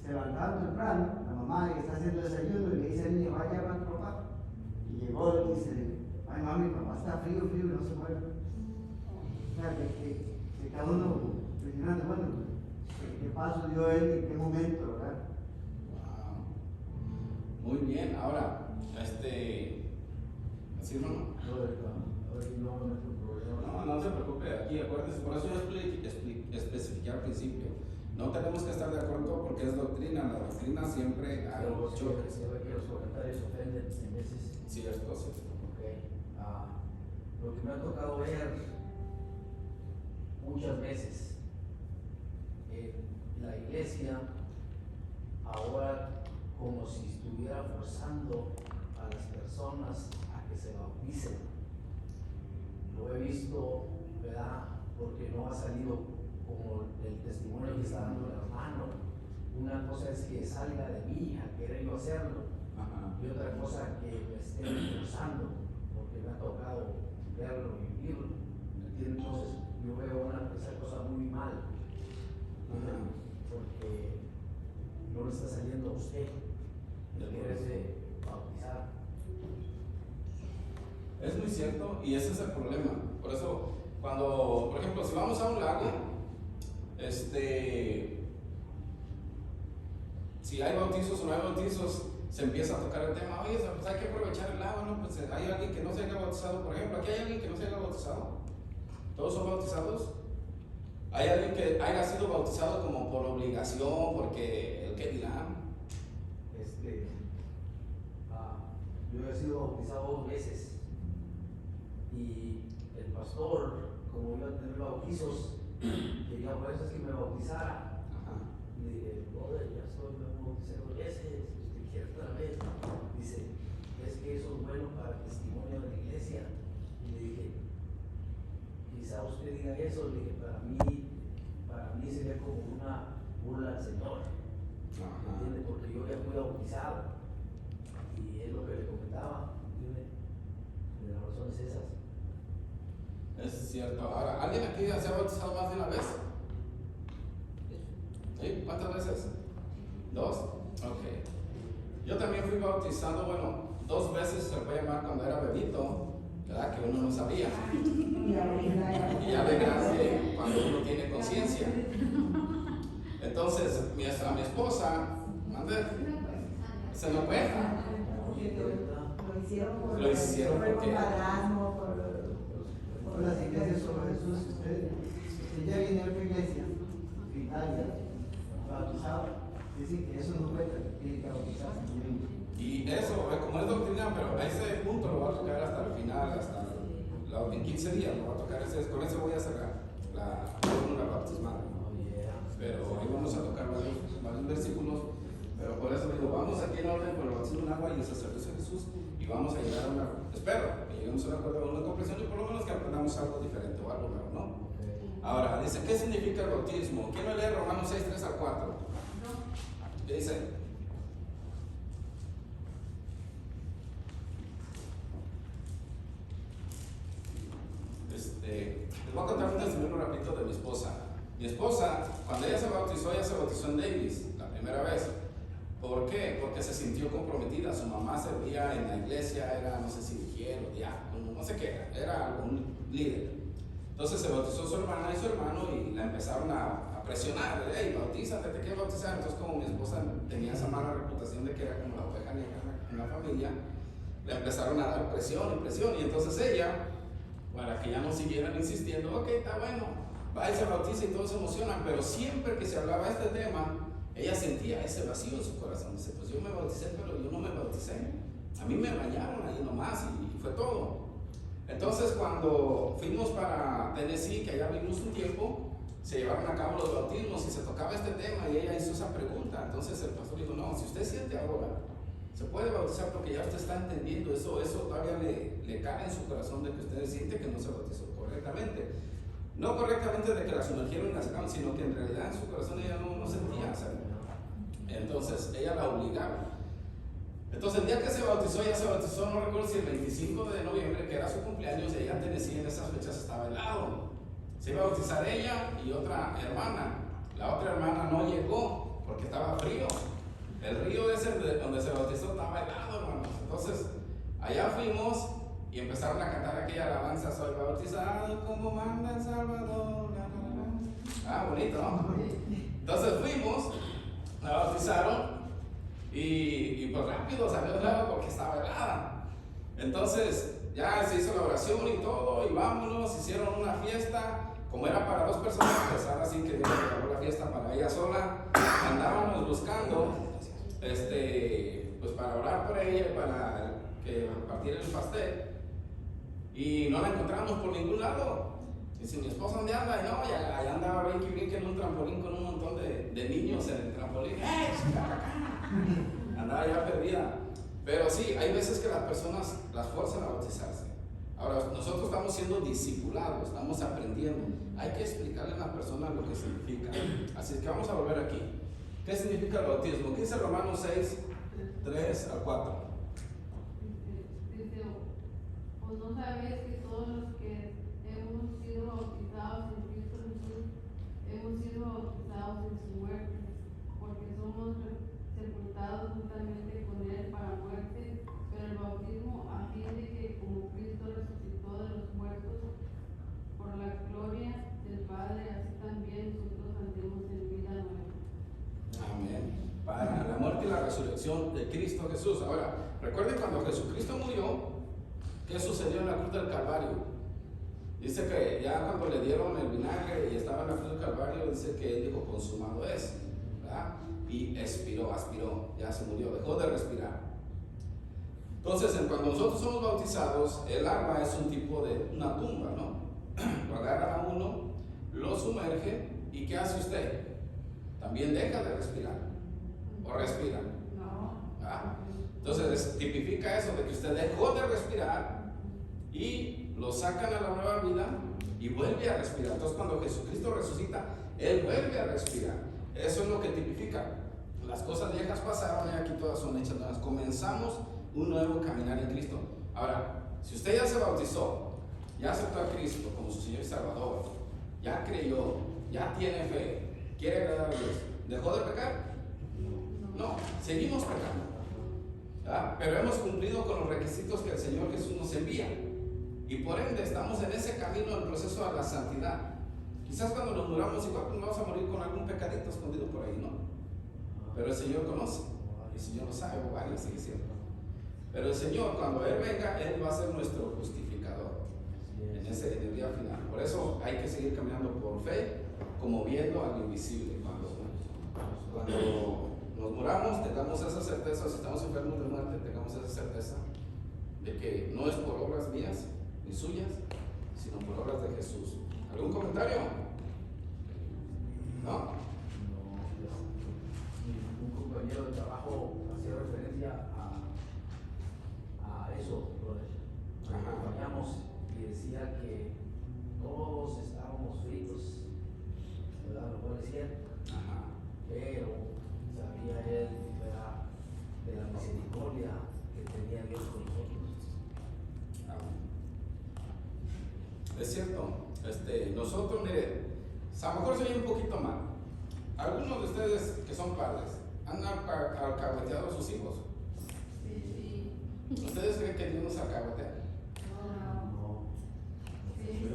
se levantaron temprano, la mamá le está haciendo desayuno y le dice al niño: vaya a llamar a tu papá. Y llegó y dice: ay mami, papá está frío, no se muere. O sea, que cada uno presionando, bueno, ¿qué paso dio él y qué momento, verdad? Wow. Muy bien, ahora, ¿así no? No se preocupe, aquí acuérdense, por eso yo especifiqué al principio. No tenemos que estar de acuerdo porque es doctrina, la doctrina siempre hay choques. Se ve que los comentarios ofenden en veces. Cierto, sí. Okay. Lo que me ha tocado ver muchas veces, la iglesia ahora como si estuviera forzando a las personas a que se bauticen. Lo he visto, ¿verdad? Porque no ha salido como el testimonio que está dando el hermano. Una cosa es que salga de mí a querer yo hacerlo. Ajá. Y otra cosa que me estén forzando, porque me ha tocado verlo y vivirlo. ¿Entiendes? Entonces yo veo esa cosa muy mal. Porque no le está saliendo a usted el quererse bautizar. Es muy cierto y ese es el problema. Por eso, cuando, por ejemplo, si vamos a un lago, si hay bautizos o no hay bautizos, se empieza a tocar el tema. Oye, pues hay que aprovechar el lago, ¿no? Pues hay alguien que no se haya bautizado, por ejemplo. Aquí hay alguien que no se haya bautizado. ¿Todos son bautizados? ¿Hay alguien que haya sido bautizado como por obligación, porque el que dirá? Yo he sido bautizado 2 veces y el pastor, como iba a tener bautizos, quería por eso es que me bautizara. Y le dije: brother, ya me bauticé 2 veces, usted quiere otra vez. Dice: es que eso es bueno para el testimonio de la iglesia. Y le dije: quizá usted diga eso. Le dije: para mí sería como una burla al Señor. ¿Entiende? Porque yo ya fui bautizado. Y es lo que le comentaba. ¿Entiende? De las razones esas. Es cierto. Ahora, ¿alguien aquí se ha bautizado más de una vez? ¿Sí? ¿Cuántas veces? 2. Ok. Yo también fui bautizado, 2 veces se puede llamar cuando era bebito, ¿verdad? Que uno no sabía. Y ya de grande, cuando uno tiene conciencia. Entonces, a mi esposa, se lo cuenta. Lo hicieron porque por las iglesias sobre Jesús. Usted ya viene a otra iglesia, de Italia, bautizado, dicen que eso no cuenta, que tiene que bautizarse. Y eso, como es doctrina, pero a ese punto lo voy a tocar hasta el final, en 15 días lo voy a tocar, con eso voy a cerrar la fórmula bautismal. Pero hoy vamos a tocar varios versículos, pero por eso digo, vamos aquí en orden con el bautismo en agua y el sacerdocio de Jesús, y vamos a llegar a espero que lleguemos a un acuerdo, a una comprensión, y por lo menos que aprendamos algo diferente o algo nuevo, ¿no? Ahora, dice, ¿qué significa el bautismo? ¿Quién me lee Romanos 6, 3 al 4? ¿Qué dice? Les voy a contar un testimonio rapidito de mi esposa. Mi esposa, cuando ella se bautizó en Davis, la primera vez. ¿Por qué? Porque se sintió comprometida. Su mamá servía en la iglesia, era, no sé si vigiero, diácono, no sé qué era algún líder. Entonces se bautizó su hermana y su hermano y la empezaron a presionar. Hey, bautízate, te quieres bautizar. Entonces, como mi esposa tenía esa mala reputación de que era como la oveja negra en la familia, le empezaron a dar presión. Y entonces ella, para que ya no siguieran insistiendo, ok, está bueno, va y se bautiza y todos se emocionan, pero siempre que se hablaba de este tema, ella sentía ese vacío en su corazón. Dice, pues yo me bauticé, pero yo no me bauticé. A mí me bañaron ahí nomás y fue todo. Entonces cuando fuimos para Tennessee, que allá vivimos un tiempo, se llevaron a cabo los bautismos y se tocaba este tema y ella hizo esa pregunta. Entonces el pastor dijo, no, si usted siente ahora, se puede bautizar porque ya usted está entendiendo eso todavía le cae en su corazón de que usted siente que no se bautizó correctamente. No correctamente de que la sumergieron y la sacaron, sino que en realidad en su corazón ella no sentía hacerlo. Entonces ella la obligaba. Entonces el día que se bautizó, ella se bautizó, no recuerdo si el 25 de noviembre, que era su cumpleaños, y ella en Tennessee en esas fechas estaba helado. Se iba a bautizar ella y otra hermana. La otra hermana no llegó porque estaba frío. El río ese donde se bautizó estaba helado, hermanos. Entonces allá fuimos y empezaron a cantar aquella alabanza, soy bautizado como manda el Salvador. Bonito, ¿no? Entonces fuimos, la bautizaron y pues rápido salió del agua porque estaba helada. Entonces ya se hizo la oración y todo y vámonos, hicieron una fiesta. Como era para 2 personas, pues ahora sí que Dios le pagó la fiesta para ella sola. Andábamos buscando pues para orar por ella y para que partiera el pastel. Y no la encontramos por ningún lado. Dice, mi esposa, ¿dónde anda? Y no, allá andaba brinque en un trampolín con un montón de niños en el trampolín. Andaba ya perdida. Pero sí, hay veces que las personas las fuerzan a bautizarse. Ahora, nosotros estamos siendo discipulados, estamos aprendiendo. Hay que explicarle a las personas lo que significa. Así es que vamos a volver aquí. ¿Qué significa el bautismo? ¿Qué dice Romanos 6, 3 al 4? Dice, pues no sabéis que todos los que hemos sido bautizados en Cristo Jesús, hemos sido bautizados en su muerte, porque somos sepultados juntamente con Él para muerte, pero el bautismo a fin de que como Cristo resucitó de los muertos por la gloria del Padre, así también nosotros andemos en vida nueva. Amén. Para la muerte y la resurrección de Cristo Jesús. Ahora, recuerden cuando Jesucristo murió, ¿qué sucedió en la cruz del Calvario? Dice que ya cuando le dieron el vinagre y estaba en la cruz del Calvario, dice que él dijo, consumado es, ¿verdad? Y aspiró, ya se murió, dejó de respirar. Entonces, cuando nosotros somos bautizados, el agua es un tipo de una tumba, ¿no? Lo agarra a uno, lo sumerge, ¿y qué hace usted? También deja de respirar, o respira. ¿Ah? Entonces, tipifica eso de que usted dejó de respirar y lo sacan a la nueva vida y vuelve a respirar. Entonces, cuando Jesucristo resucita, Él vuelve a respirar. Eso es lo que tipifica. Las cosas viejas pasaron y aquí todas son hechas nuevas. Comenzamos un nuevo caminar en Cristo. Ahora, si usted ya se bautizó, ya aceptó a Cristo como su Señor y Salvador, ya creyó, ya tiene fe, quiere agradar a Dios, ¿dejó de pecar? No, seguimos pecando, ¿verdad? Pero hemos cumplido con los requisitos que el Señor Jesús nos envía y por ende estamos en ese camino, el proceso a la santidad. Quizás cuando nos muramos igual nos vamos a morir con algún pecadito escondido por ahí, ¿no? Pero el Señor conoce, el Señor lo sabe, vale, sigue siendo. Pero el Señor, cuando Él venga, Él va a ser nuestro justificador en el día final. Por eso hay que seguir caminando por fe, como viendo al invisible. Cuando nos muramos, tengamos esa certeza, si estamos enfermos de muerte, tengamos esa certeza de que no es por obras mías ni suyas, sino por obras de Jesús. ¿Algún comentario? ¿No? Un compañero de trabajo hacía referencia a eso, acompañamos y decía que todos estábamos fritos, ¿verdad? Lo cual es cierto, pero sabía él de la misericordia que tenía Dios con nosotros. Es cierto, nosotros, mire, a lo mejor se oye un poquito mal. Algunos de ustedes que son padres han alcahueteado a sus hijos. Sí. ¿Ustedes creen que Dios nos alcahuetea? No. Sí.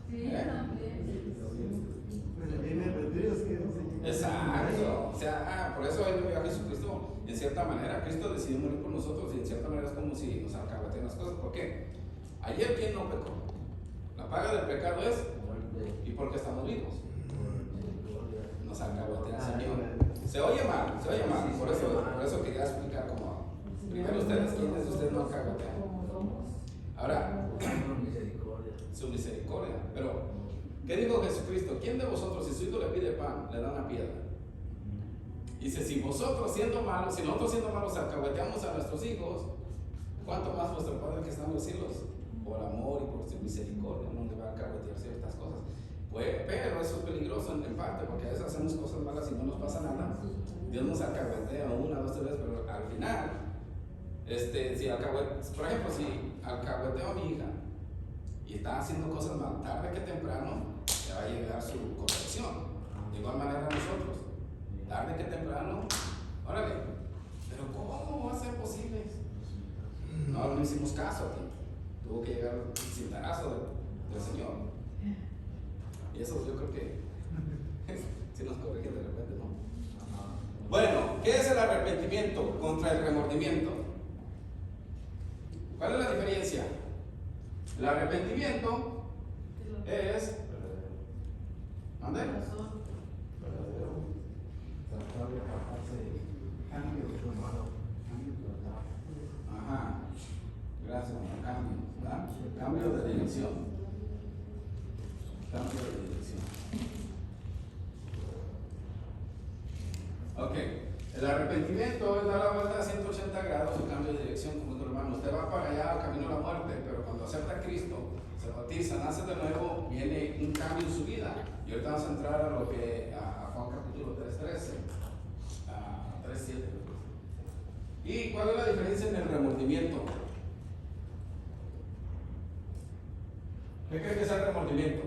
Sí, ¿Eh? también. Pues tiene perdidos que no se Exacto. O sea, por eso Él envió a Jesucristo. En cierta manera, Cristo decidió morir por nosotros y en cierta manera es como si nos alcahuetean las cosas. ¿Por qué? Ayer, ¿quién no pecó? La paga del pecado es, ¿y por qué estamos vivos? Nos alcahuetea el Señor. Se oye mal, por eso quería explicar como primero ustedes, ¿quiénes de ustedes no alcahuetean? Ahora, su misericordia. Pero, ¿Qué dijo Jesucristo? ¿Quién de vosotros, si su hijo le pide pan, le da una piedra? Dice, si nosotros siendo malos alcahueteamos a nuestros hijos, ¿cuánto más vuestro Padre que está en los cielos? Por amor y por su misericordia no le va a alcahuetear ciertas cosas. Pues, pero eso es peligroso en parte, porque a veces hacemos cosas malas y no nos pasa nada. Dios nos alcahuetea una, dos, tres veces, pero al final, por ejemplo, si alcahueteo a mi hija y está haciendo cosas mal, tarde que temprano le va a llegar su corrección. De igual manera nosotros, tarde que temprano, órale, pero ¿cómo va a ser posible? No hicimos caso a ti. Tuvo que llegar el cintarazo del Señor. Y eso yo creo que si nos corrige de repente, ¿no? Bueno, ¿qué es el arrepentimiento contra el remordimiento? ¿Cuál es la diferencia? El arrepentimiento es... ¿Dónde? Tratar de apartarse de cambio de lo malo, cambio total. Ajá, gracias, cambio, ¿verdad? Cambio de dirección. Cambio de dirección. Ok, el arrepentimiento es dar la vuelta a 180 grados y cambio de dirección, como tu hermano. Usted va para allá al camino a la muerte, pero cuando acepta a Cristo, se bautiza, nace de nuevo, viene un cambio en su vida. Y ahorita vamos a entrar a lo que a Juan capítulo 3:13, a 3:7. ¿Y cuál es la diferencia en el remordimiento? ¿Qué cree que es el remordimiento?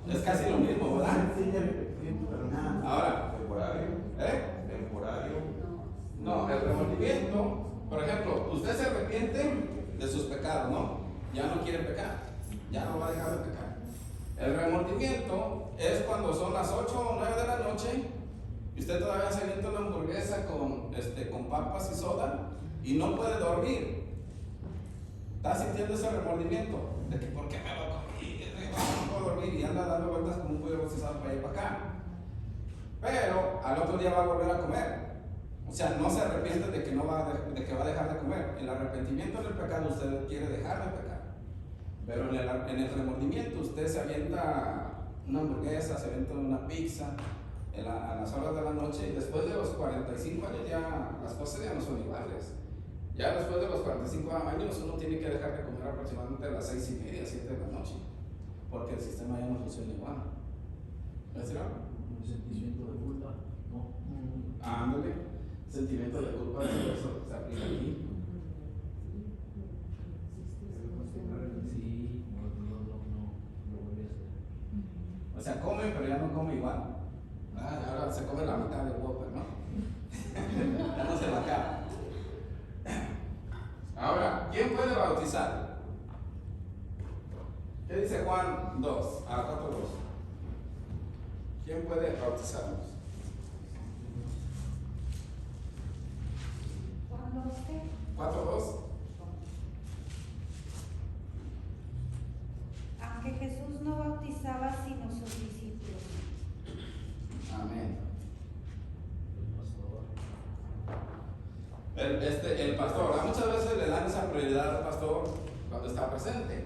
Es casi lo mismo, ¿verdad? Sí, pero nada. Ahora, Temporario. ¿eh? No, el remordimiento, por ejemplo, usted se arrepiente de sus pecados, ¿no? Ya no quiere pecar, ya no va a dejar de pecar. El remordimiento es cuando son las 8 o 9 de la noche y usted todavía se avienta una hamburguesa con papas y soda y no puede dormir. Está sintiendo ese remordimiento de que ¿por qué me lo comí? No puedo dormir y anda dando vueltas como un pollo rostizado para allá y para acá. Pero al otro día va a volver a comer. O sea, no se arrepiente de que va a dejar de comer. El arrepentimiento del pecado usted quiere dejar de pecar. Pero en el remordimiento usted se avienta una hamburguesa, se avienta una pizza a las horas de la noche y después de los 45 años ya las cosas ya no son iguales. Ya después de los 45 años uno tiene que dejar de comer aproximadamente a las 6:30, 7 de la noche, porque el sistema ya no funciona igual. ¿Ves? Un sentimiento de culpa, ¿no? Ándale, sentimiento de culpa, eso se aplica aquí. Sí, no voy a hacer. O sea, come, pero ya no come igual. Ahora se come la mitad del Whopper, ¿no? Ya no se la acaba. Ahora, ¿quién puede bautizar? ¿Qué dice Juan 2? 4:2. ¿Quién puede bautizarnos? ¿Cuándo usted? 4:2. Aunque Jesús no bautizaba sino sus discípulos. Amén. El pastor. El pastor, muchas veces le dan esa prioridad al pastor cuando está presente.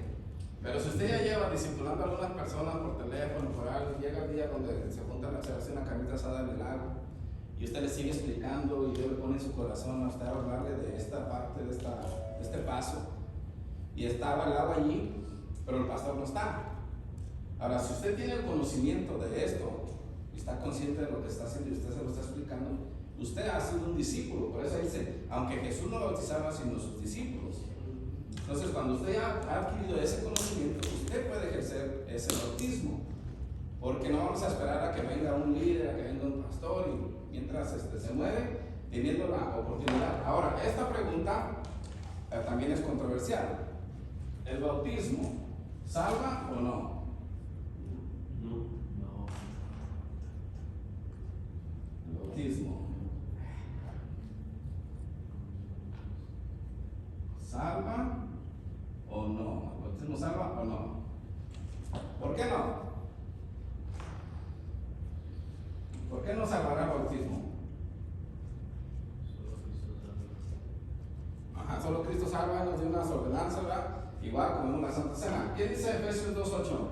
Pero si usted ya lleva discipulando a algunas personas por teléfono, por algo, llega el día donde se juntan a hacerse una carnita asada en el lago y usted le sigue explicando y Dios le pone en su corazón a usted a hablarle de esta parte, de este paso, y estaba el agua allí, pero el pastor no está. Ahora, si usted tiene el conocimiento de esto y está consciente de lo que está haciendo y usted se lo está explicando, usted ha sido un discípulo. Por eso dice, aunque Jesús no bautizaba sino sus discípulos. Entonces, cuando usted ya ha adquirido ese conocimiento, usted puede ejercer ese bautismo. Porque no vamos a esperar a que venga un líder, a que venga un pastor, y mientras se mueve, teniendo la oportunidad. Ahora, esta pregunta también es controversial. ¿El bautismo salva o no? No. El bautismo ¿salva o no? ¿El bautismo salva o no? ¿Por qué no? ¿Por qué no salvará el bautismo? Ajá, solo Cristo salva, nos dio unas ordenanzas, ¿verdad? Igual como en la Santa Cena. ¿Qué dice Efesios 2:8?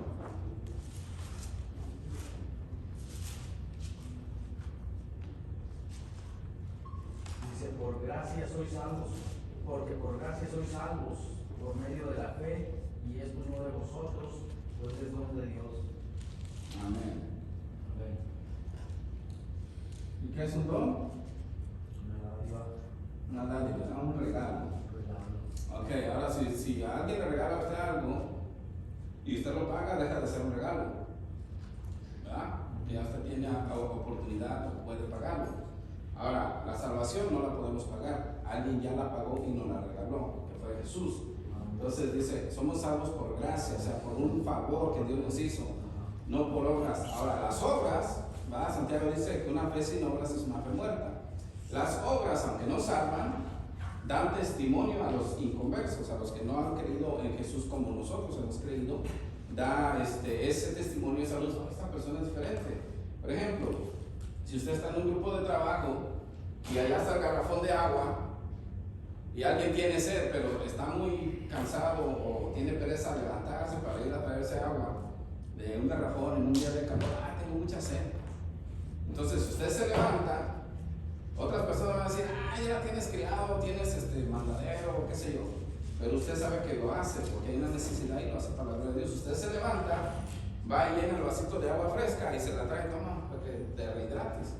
porque por gracia sois salvos por medio de la fe, y esto no de vosotros, pues es don de Dios. Amén. Amén. ¿Y qué es un don? Una dádiva, Una dádiva, un regalo. regalo. Ok, ahora si a alguien le regala a usted algo y usted lo paga, deja de ser un regalo. ¿Verdad? Porque ya usted tiene oportunidad, puede pagarlo. Ahora, la salvación no la podemos pagar. Alguien ya la pagó y nos la regaló, que fue Jesús. Entonces dice, somos salvos por gracia, o sea, por un favor que Dios nos hizo, no por obras. Ahora, las obras, ¿verdad? Santiago dice que una fe sin obras es una fe muerta. Las obras, aunque no salvan, dan testimonio a los inconversos, a los que no han creído en Jesús como nosotros hemos creído. Da ese testimonio, esa luz. Esta persona es diferente. Por ejemplo, si usted está en un grupo de trabajo y allá está el garrafón de agua y alguien tiene sed, pero está muy cansado o tiene pereza de levantarse para ir a traerse agua de un garrafón en un día de calor, tengo mucha sed. Entonces, si usted se levanta, otras personas van a decir, ya tienes criado, tienes mandadero o qué sé yo. Pero usted sabe que lo hace porque hay una necesidad y lo hace para la gloria de Dios. Usted se levanta, va y llena el vasito de agua fresca y se la trae, toma, porque te rehidrates.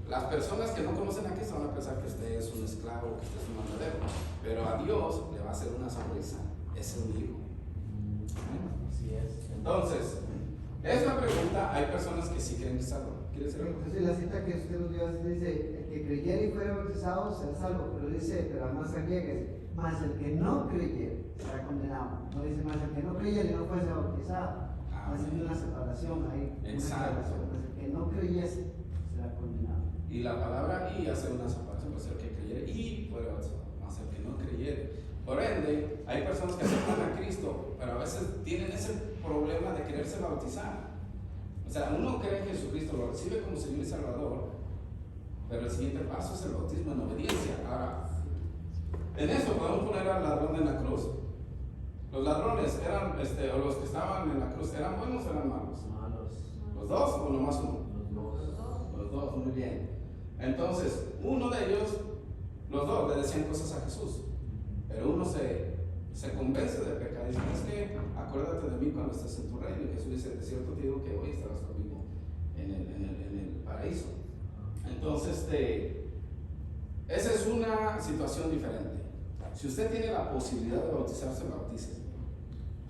Las personas que no conocen a Cristo van a pensar que usted es un esclavo, que usted es un mandadero. Pero a Dios le va a hacer una sonrisa. Es un hijo. Así es. Entonces, esta pregunta, hay personas que sí creen que es salvo. ¿Quieres decir algo? Entonces la cita que usted nos dio dice, el que creyera y fuera bautizado será salvo, pero dice, pero además agrega, más el que no creyera será condenado. No dice más el que no creyera y no fuese bautizado. Haciendo una separación ahí. Exacto. Pues el que no creyese será condenado. Y la palabra y hace una separación, pues el que creyere y fuera bautizado, más el que no creyere. Por ende, hay personas que aceptan a Cristo, pero a veces tienen ese problema de quererse bautizar. O sea, uno cree en Jesucristo, lo recibe como Señor y Salvador, pero el siguiente paso es el bautismo en obediencia. Ahora, en eso podemos poner al ladrón en la cruz. Los ladrones eran, o los que estaban en la cruz, ¿eran buenos o eran malos? Malos. ¿Los dos o nomás uno? Los dos. Los dos, muy bien. Entonces, uno de ellos, los dos le decían cosas a Jesús, pero uno se convence de pecado y dice, es que acuérdate de mí cuando estés en tu reino. Y Jesús dice, de cierto te digo que hoy estarás conmigo en el paraíso. Entonces, esa es una situación diferente. Si usted tiene la posibilidad de bautizarse, bautícese.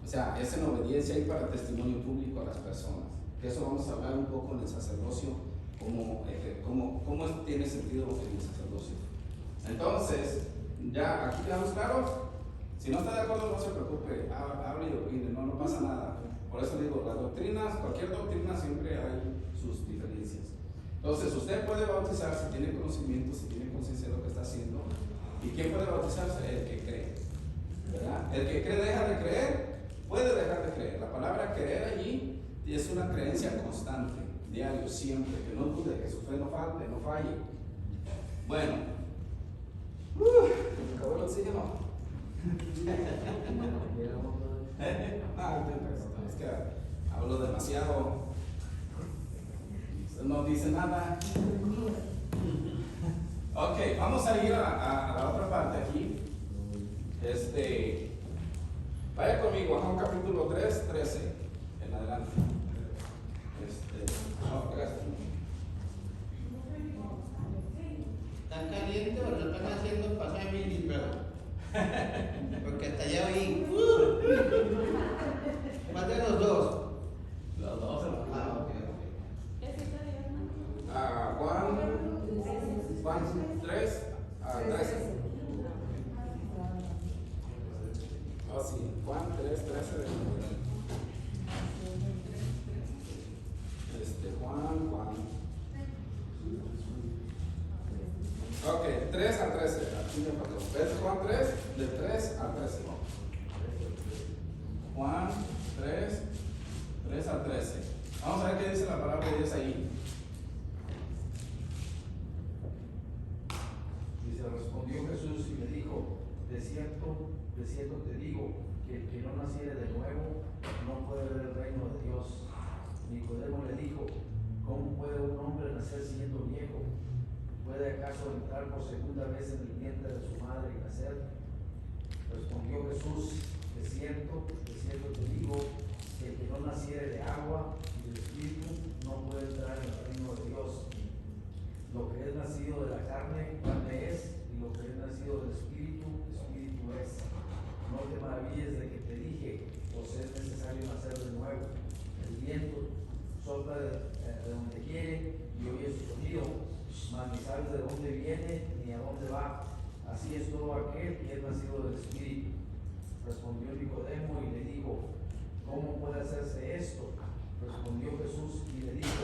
O sea, es en obediencia y para testimonio público a las personas. Que eso vamos a hablar un poco en el sacerdocio, cómo tiene sentido en el sacerdocio. Entonces, ya aquí quedamos claros. Si no está de acuerdo, no se preocupe, hable y opine, no pasa nada. Por eso digo, las doctrinas, cualquier doctrina siempre hay sus diferencias. Entonces, usted puede bautizar si tiene conocimiento, si tiene conciencia de lo que está haciendo. ¿Y quién puede bautizarse? El que cree, ¿verdad? El que cree deja de creer, puede dejar de creer. La palabra creer allí es una creencia constante, diario, siempre, que no dude, que su fe no falte, no falle. Bueno, ¿me acabó el oxígeno? Es que hablo demasiado. Usted no dice nada. Ok, vamos a ir a la otra parte aquí. Vaya conmigo a Juan capítulo 3, 13 en adelante. Gracias. ¿Están calientes o lo están haciendo pasar mini, pero? Porque hasta allá oí. ¿Cuál de los dos? Los dos, hermano. Ah, ok. Juan 3 a 13. Oh, sí, Juan 3, 13 de Juan. Ok, 3 al 13. Aquí me faltó. ¿Ves Juan 3? De 3 al 13. Juan 3, 3 al 13. Vamos a ver qué dice la palabra de Dios ahí. Dice, respondió Jesús y le dijo, de cierto te digo, que el que no naciere de nuevo no puede ver el reino de Dios. Nicodemo le dijo, ¿cómo puede un hombre nacer siendo viejo? ¿puede acaso entrar por segunda vez en el vientre de su madre y nacer? Respondió Jesús, de cierto te digo, que el que no naciere de agua y del Espíritu no puede entrar en el reino de Dios. Lo que es nacido de la carne, carne es, y lo que es nacido del Espíritu, Espíritu es. No te maravilles de que te dije, pues es necesario nacer de nuevo. El viento sopla de donde quiere y oye su sonido, mas ni sabes de dónde viene ni a dónde va. Así es todo aquel que es nacido del Espíritu. Respondió Nicodemo y le dijo, ¿cómo puede hacerse esto? Respondió Jesús y le dijo,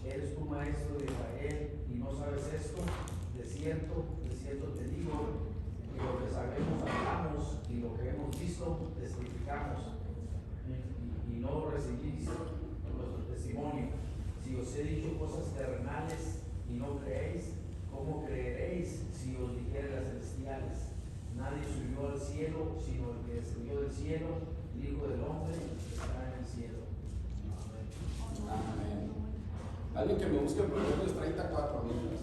¿eres tú maestro de Israel y no sabes esto? De cierto te digo, que lo que sabemos hablamos y lo que hemos visto testificamos, y no recibís nuestro testimonio. Si os he dicho cosas terrenales y no creéis, ¿cómo creeréis si os dijere las celestiales? Nadie subió al cielo, sino el que descendió del cielo, el Hijo del Hombre que está en el cielo. Amén. Alguien que me busque Proverbios 34, amigos.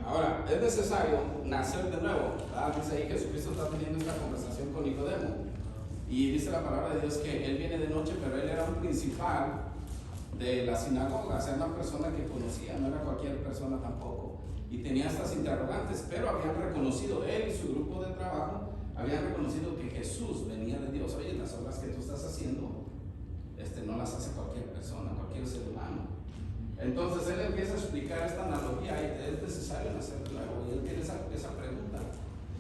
Ahora, es necesario nacer de nuevo, ¿verdad? Dice ahí Jesucristo está teniendo esta conversación con Nicodemo. Y dice la palabra de Dios que él viene de noche, pero él era un principal de la sinagoga, o sea, una persona que conocía, no era cualquier persona tampoco. Y tenía estas interrogantes, pero habían reconocido, él y su grupo de trabajo, habían reconocido que Jesús venía de Dios. Oye, las obras que tú estás haciendo, no las hace cualquier persona, cualquier ser humano. Entonces él empieza a explicar esta analogía y es necesario nacer de nuevo. Y él tiene esa pregunta,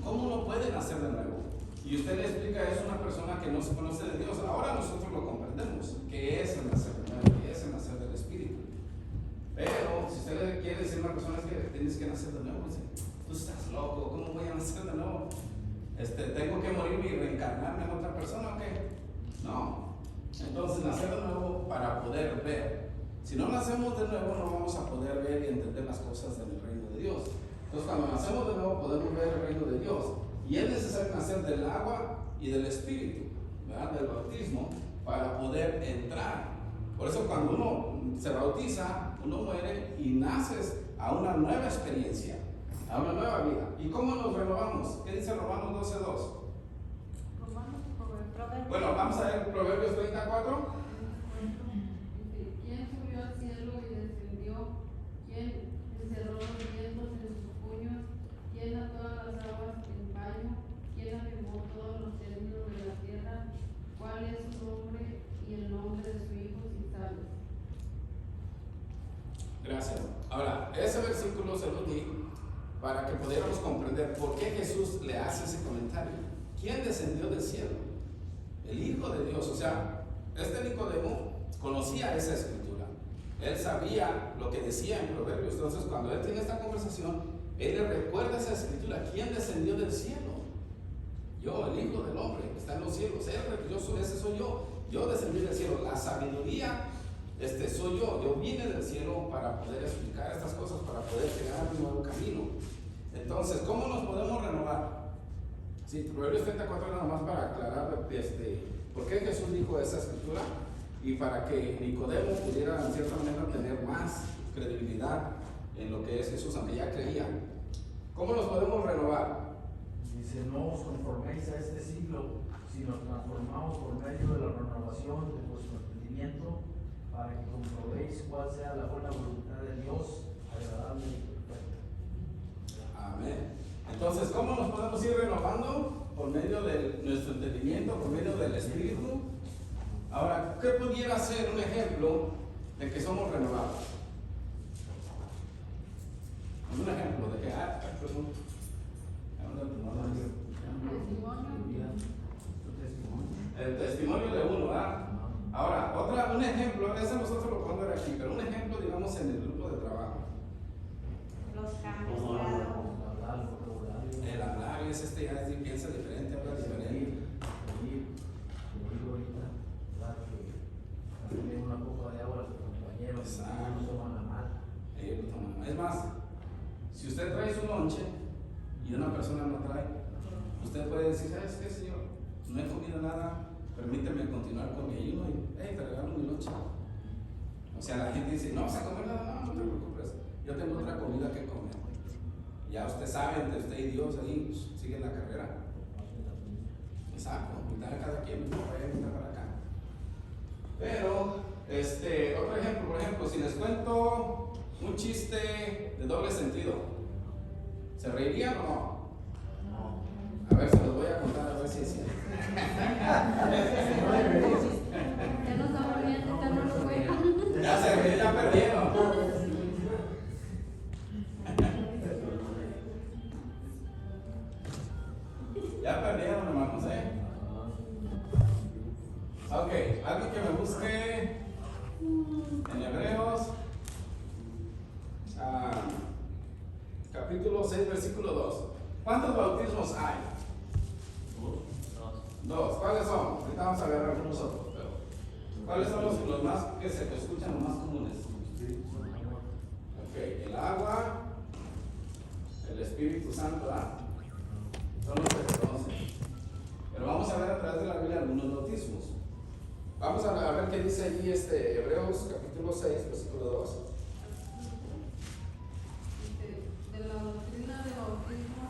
¿cómo no puede nacer de nuevo? Y usted le explica, es una persona que no se conoce de Dios. Ahora nosotros lo comprendemos, que es el nacer de nuevo, que es el nacer del Espíritu. Pero si usted le quiere decir a una persona que tienes que nacer de nuevo, dice, tú estás loco, ¿cómo voy a nacer de nuevo? ¿Tengo que morirme y reencarnarme en otra persona o qué? No. Entonces nacer de nuevo para poder ver. Si no nacemos de nuevo no vamos a poder ver y entender las cosas del reino de Dios. Entonces cuando nacemos de nuevo podemos ver el reino de Dios. Y es necesario nacer del agua y del Espíritu, ¿verdad? Del bautismo, para poder entrar. Por eso cuando uno se bautiza, uno muere y naces a una nueva experiencia, a una nueva vida. ¿Y cómo nos renovamos? ¿Qué dice Romanos 12:2? Romanos o Proverbios. Bueno, vamos a ver Proverbios 34. ¿Quién subió al cielo y descendió? ¿Quién encerró los vientos en sus puños? ¿Quién ató a las aguas en paño? ¿Quién afirmó todos los términos de la tierra? ¿Cuál es su nombre y el nombre de su hijo si sabes? Gracias. Ahora, ese versículo se lo di para que pudiéramos comprender por qué Jesús le hace ese comentario. ¿Quién descendió del cielo? El Hijo de Dios. O sea, Nicodemo conocía esa escritura. Él sabía lo que decía en Proverbios. Entonces, cuando él tiene esta conversación, él le recuerda esa escritura. ¿Quién descendió del cielo? Yo, el Hijo del Hombre, que está en los cielos. Ese soy yo. Yo descendí del cielo. La sabiduría soy yo. Yo vine del cielo para poder explicar estas cosas, para poder crear un nuevo camino. Entonces, ¿cómo nos podemos renovar? Sí, Proverbios 34 nada más para aclarar por qué Jesús dijo esa escritura y para que Nicodemo pudiera en cierta manera tener más credibilidad en lo que es Jesús, aunque ya creía. ¿Cómo nos podemos renovar? Dice, no os conforméis a este siglo, sino transformaos por medio de la renovación de vuestro entendimiento, para que comprobéis cuál sea la buena voluntad de Dios, agradable y perfecta. Amén. Entonces, ¿cómo nos podemos ir renovando? Por medio de nuestro entendimiento, por medio del Espíritu. Ahora, ¿qué pudiera ser un ejemplo de que somos renovados? Un ejemplo de que, perdón. El testimonio de uno, ¿verdad? Ahora, un ejemplo, ese nosotros lo podemos ver aquí, pero un ejemplo, digamos, en el grupo de trabajo. Los cambios de grado. El hablar es ya piensa diferente, habla diferente. Una copa de agua a sus compañeros, Exacto. no toman la mal. Ellos lo toman mal. Es más, si usted trae su lonche y una persona no trae, usted puede decir, ¿sabes qué, señor? No he comido nada, permíteme continuar con mi ayuno y te regalo mi lonche. O sea, la gente dice, no vas a comer nada, no te preocupes. yo tengo otra comida que comer. Ya usted sabe, entre usted y Dios ahí, pues, sigue la carrera. Exacto, mitad de cada quien, mitad para allá, mitad para acá. Pero, otro ejemplo, por ejemplo, si les cuento un chiste de doble sentido, ¿se reirían o no? A ver, se los voy a contar, a ver si es cierto. Ya no estamos riendo, ya no lo juegan. Ya se ríen, ya perdieron. Ya perdieron, hermanos, Ok, algo que me busque en Hebreos, capítulo 6, versículo 2. ¿Cuántos bautismos hay? Dos. ¿Cuáles son? Ahorita vamos a ver algunos otros, pero ¿cuáles son los más que se escuchan, los más comunes? Ok, el agua, el Espíritu Santo, son los que se conocen. Pero vamos a ver a través de la Biblia algunos bautismos. Vamos a ver qué dice allí Hebreos capítulo 6, versículo 2. De la doctrina de bautismo,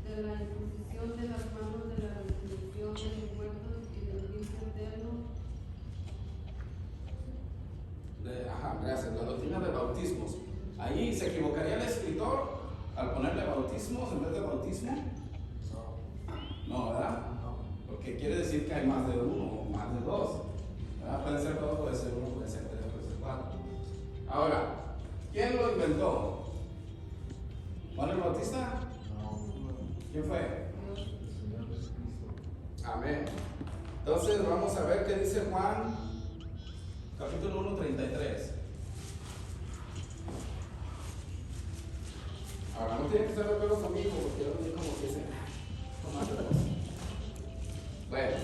de la imposición de las manos, de la resurrección de los muertos y del juicio eterno. Gracias, la doctrina de bautismos. Ahí se equivocaría el escritor al ponerle bautismos en vez de bautismo. No, ¿verdad? Porque quiere decir que hay más de uno o más de dos. ¿Verdad? Puede ser dos, puede ser uno, puede ser tres, puede ser cuatro. Ahora, ¿quién lo inventó? ¿Juan el Bautista? ¿Quién fue? Amén. Entonces vamos a ver qué dice Juan, capítulo 1, 33. Ahora, no tienen que estar de acuerdo conmigo, porque yo no como que dicen, tomando cosas. Bueno.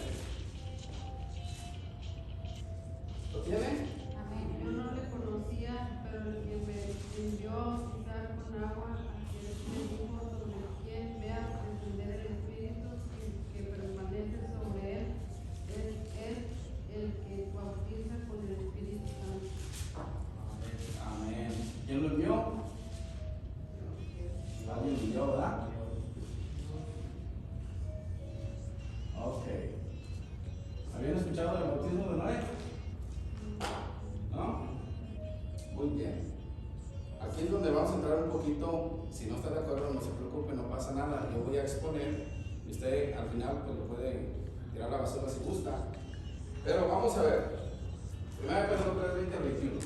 ¿Lo tiene? Amén. Yo no le conocía, pero el que me envió a bautizar con agua, aquel me dijo sobre quien vea descender el Espíritu que permanece sobre él, es el que bautiza con el Espíritu Santo. Amén. ¿Quién lo envió? Alguien lo envió, ¿verdad? Ok. ¿Habían escuchado del bautismo de Noé? ¿No? Muy bien. Aquí es donde vamos a entrar un poquito. Si no está de acuerdo, no se preocupe, no pasa nada. Yo voy a exponer y usted al final pues lo puede tirar a la basura si gusta. Pero vamos a ver. 1 Pedro 3, 20 al 21.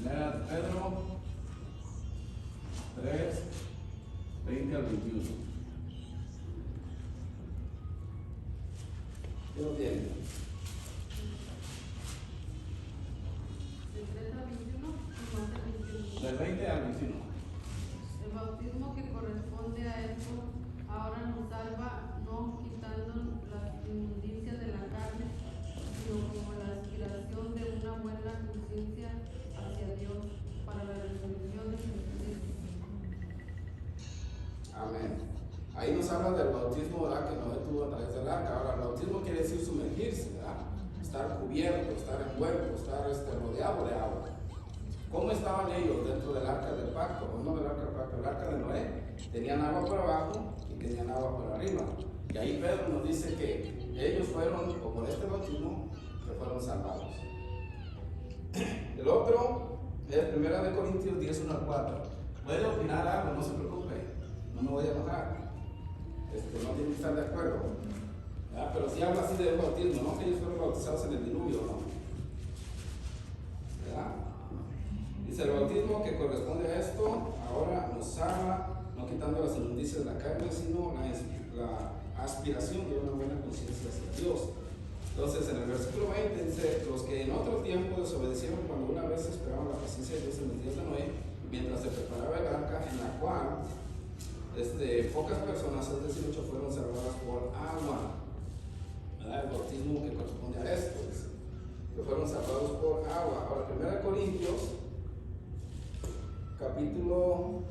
1 Pedro 3, 20 al 21. ¿Qué lo tiene? Del 3 al 21 y más del 21. Del 20 al 21. El bautismo que corresponde a esto ahora nos salva, no quitando las inmundicias de la carne, sino como la aspiración de una buena conciencia hacia Dios para la resurrección de Jesucristo. Amén. Ahí nos habla del bautismo, ¿verdad? Que Noé tuvo a través del arca. Ahora, el bautismo quiere decir sumergirse, ¿verdad? Estar cubierto, estar envuelto, estar rodeado de agua. ¿Cómo estaban ellos dentro del arca del pacto? O no del arca del pacto, el arca de Noé. Tenían agua por abajo y tenían agua por arriba. Y ahí Pedro nos dice que ellos fueron, o por este bautismo, que fueron salvados. El otro es 1 Corintios 10, 1 al 4. Puede opinar algo, no se preocupe, no me voy a enojar. No tienen que estar de acuerdo. ¿Verdad? Pero sí habla así del bautismo, ¿no? Que ellos fueron bautizados en el diluvio, ¿no? ¿Verdad? Dice el bautismo que corresponde a esto, ahora nos salva, no quitando las inmundicias de la carne, sino la aspiración de una buena conciencia hacia Dios. Entonces, en el versículo 20 dice: los que en otro tiempo desobedecieron cuando una vez esperaban la paciencia de Dios en los días de Noé, mientras se preparaba el arca, en la cual pocas personas, es decir, 8, fueron salvadas por agua. ¿Verdad? El bautismo que corresponde a esto, que fueron salvados por agua. Ahora, 1 Corintios, capítulo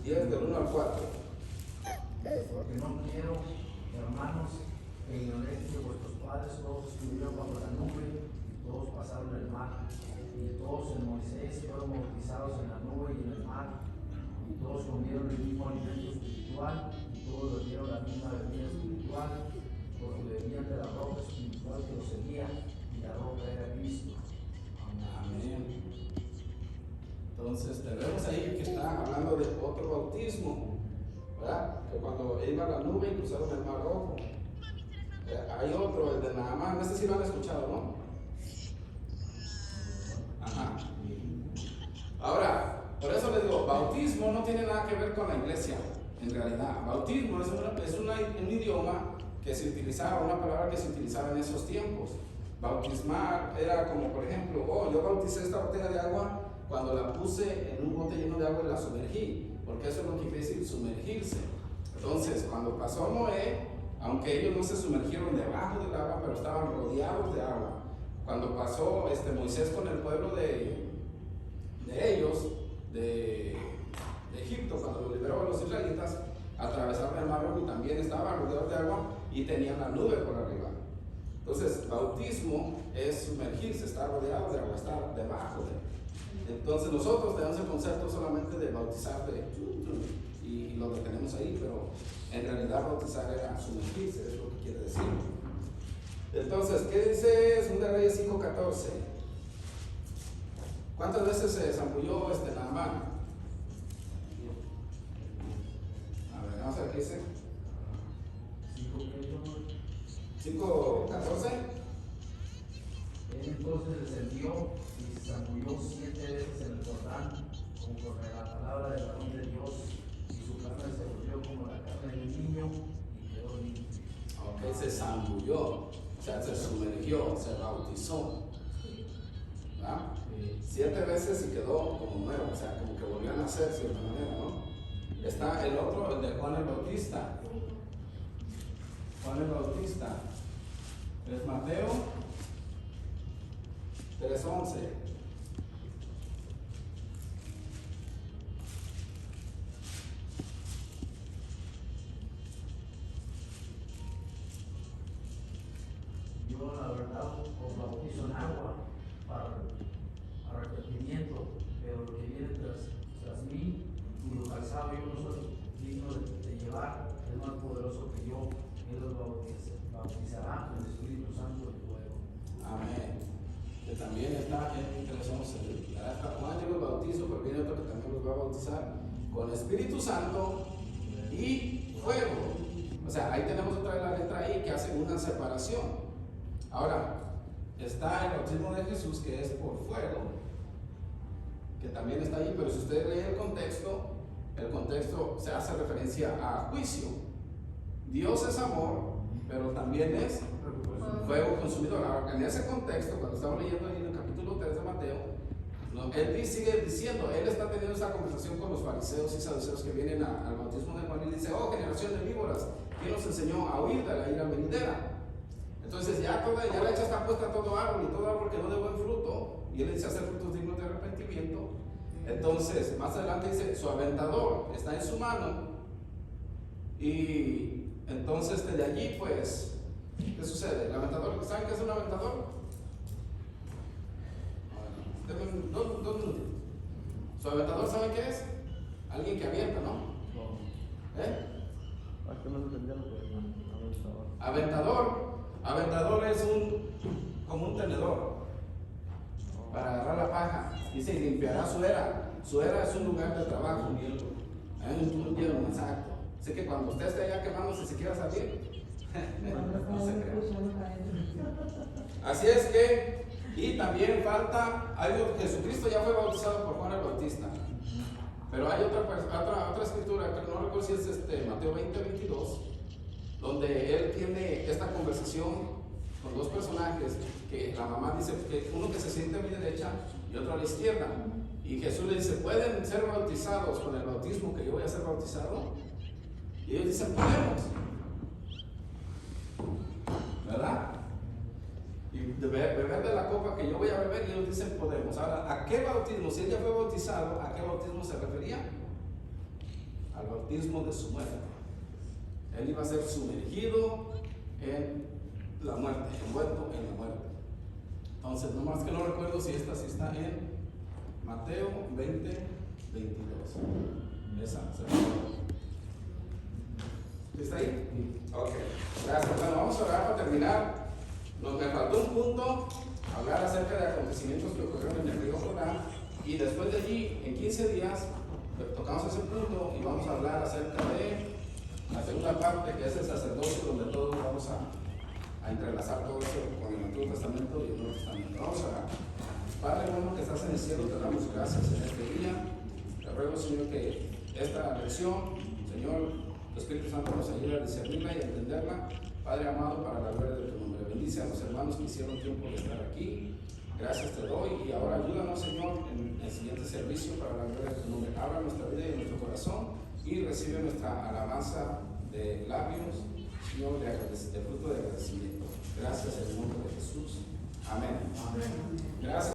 10, del 1 al 4. Porque no quiero, hermanos, que ignoréis que vuestros padres todos estuvieron bajo la nube y todos pasaron el mar, y todos en Moisés fueron bautizados en la nube y en el mar, y todos comieron el mismo alimento espiritual, y todos bebieron la misma bebida espiritual, porque bebían de la roca espiritual que los seguía, y la roca era Cristo. Amén. Entonces, vemos ahí que está hablando de otro bautismo, ¿verdad? Que cuando iba a la nube y cruzaron el mar rojo. Hay otro, el de Naamán, este sí lo han escuchado, ¿no? Ajá. Ahora, por eso les digo, bautismo no tiene nada que ver con la iglesia, en realidad. Bautismo es un idioma que se utilizaba, una palabra que se utilizaba en esos tiempos. Bautismar era como, por ejemplo, yo bauticé esta botella de agua cuando la puse en un bote lleno de agua y la sumergí, porque eso es lo que quiere decir sumergirse. Entonces, cuando pasó Noé, aunque ellos no se sumergieron debajo del agua, pero estaban rodeados de agua. Cuando pasó Moisés con el pueblo de ellos, de Egipto, cuando lo liberó a los israelitas, atravesaron el mar rojo y también estaban rodeados de agua y tenían la nube por arriba. Entonces, bautismo es sumergirse, estar rodeado de agua, estar debajo de. Entonces, nosotros tenemos el concepto solamente de bautizar y lo que tenemos ahí, pero en realidad bautizar era sumergirse, es lo que quiere decir. Entonces, ¿qué dice 2 Reyes 5:14? ¿Cuántas veces se zambulló Naamán? A ver, vamos a ver qué dice. 5:14. Él entonces descendió y se zambulló 7 veces en el Jordán, conforme a la palabra del varón de Dios, y su carne se volvió como la carne de un niño y quedó limpio. Ok, se zambulló, o sea, se sumergió, se bautizó. ¿Verdad? 7 veces y quedó como nuevo, o sea, como que volvió a nacer de cierta manera, ¿no? Está el otro, el de Juan el Bautista. Juan el Bautista. Es Mateo 3:11. Yo la verdad os bautizo en agua para arrepentimiento, pero lo que viene tras mí, cuyo calzado yo no soy digno de llevar, es más poderoso que yo. Él los bautizará en el Espíritu Santo y fuego. Amén. Que también está en 3:11. Hasta Juan yo los bautizo, pero viene otro que también los va a bautizar con Espíritu Santo y fuego. O sea, ahí tenemos otra vez la letra I que hace una separación. Ahora, está el bautismo de Jesús que es por fuego, que también está ahí, pero si ustedes leen el contexto se hace referencia a juicio. Dios es amor, pero también es fuego consumidor. Ahora, en ese contexto, cuando estamos leyendo ahí en el capítulo 3 de Mateo, él sigue diciendo, él está teniendo esta conversación con los fariseos y saduceos que vienen al bautismo de Juan y dice, oh generación de víboras, ¿quién nos enseñó a huir de la ira venidera? Entonces ya la hecha está puesta a todo árbol y todo árbol que no dé buen fruto, y él dice hacer frutos dignos de arrepentimiento. Entonces, más adelante dice, su aventador está en su mano, y entonces desde allí pues, ¿qué sucede? El aventador, ¿saben qué es un aventador? Dos minutos. ¿Su aventador saben qué es? Alguien que avienta, ¿no? Aventador es como un tenedor para agarrar la paja. Dice, y limpiará su era. Su era es un lugar de trabajo. Un hielo, exacto. Así que cuando usted esté allá quemándose, si quiera salir, no se crea. Así es que, y también falta algo. Jesucristo ya fue bautizado por Juan el Bautista. Pero hay otra escritura, que no recuerdo si es Mateo 20:22, donde él tiene esta conversación con dos personajes, que la mamá dice que uno que se siente a mi derecha y otro a la izquierda, y Jesús le dice, ¿pueden ser bautizados con el bautismo que yo voy a ser bautizado? Y ellos dicen, podemos, ¿verdad? Y beber de la copa que yo voy a beber, y ellos dicen, podemos. Ahora, ¿a qué bautismo? Si él ya fue bautizado, ¿a qué bautismo se refería? Al bautismo de su muerte. Él iba a ser sumergido en la muerte, envuelto en la muerte. Entonces, nomás que no recuerdo si esta sí está en Mateo 20, 22. Esa, ¿está ahí? Ok, gracias. Bueno, vamos a orar para terminar. Me faltó un punto, hablar acerca de acontecimientos que ocurrieron en el río Jordán. Y después de allí, en 15 días, tocamos ese punto y vamos a hablar acerca de la segunda parte, que es el sacerdocio, donde todos vamos a entrelazar todo eso con el Antiguo Testamento y el Nuevo Testamento. Vamos a orar. Padre bueno que estás en el cielo, te damos gracias en este día. Te ruego, Señor, que esta lección, Señor, tu Espíritu Santo nos ayude a discernirla y a entenderla. Padre amado, para la gloria de tu nombre. Bendice a los hermanos que hicieron tiempo de estar aquí. Gracias te doy y ahora ayúdanos, Señor, en el siguiente servicio para la gloria de tu nombre. Abra nuestra vida y nuestro corazón y recibe nuestra alabanza de labios, Señor, de fruto de agradecimiento. Gracias, Señor.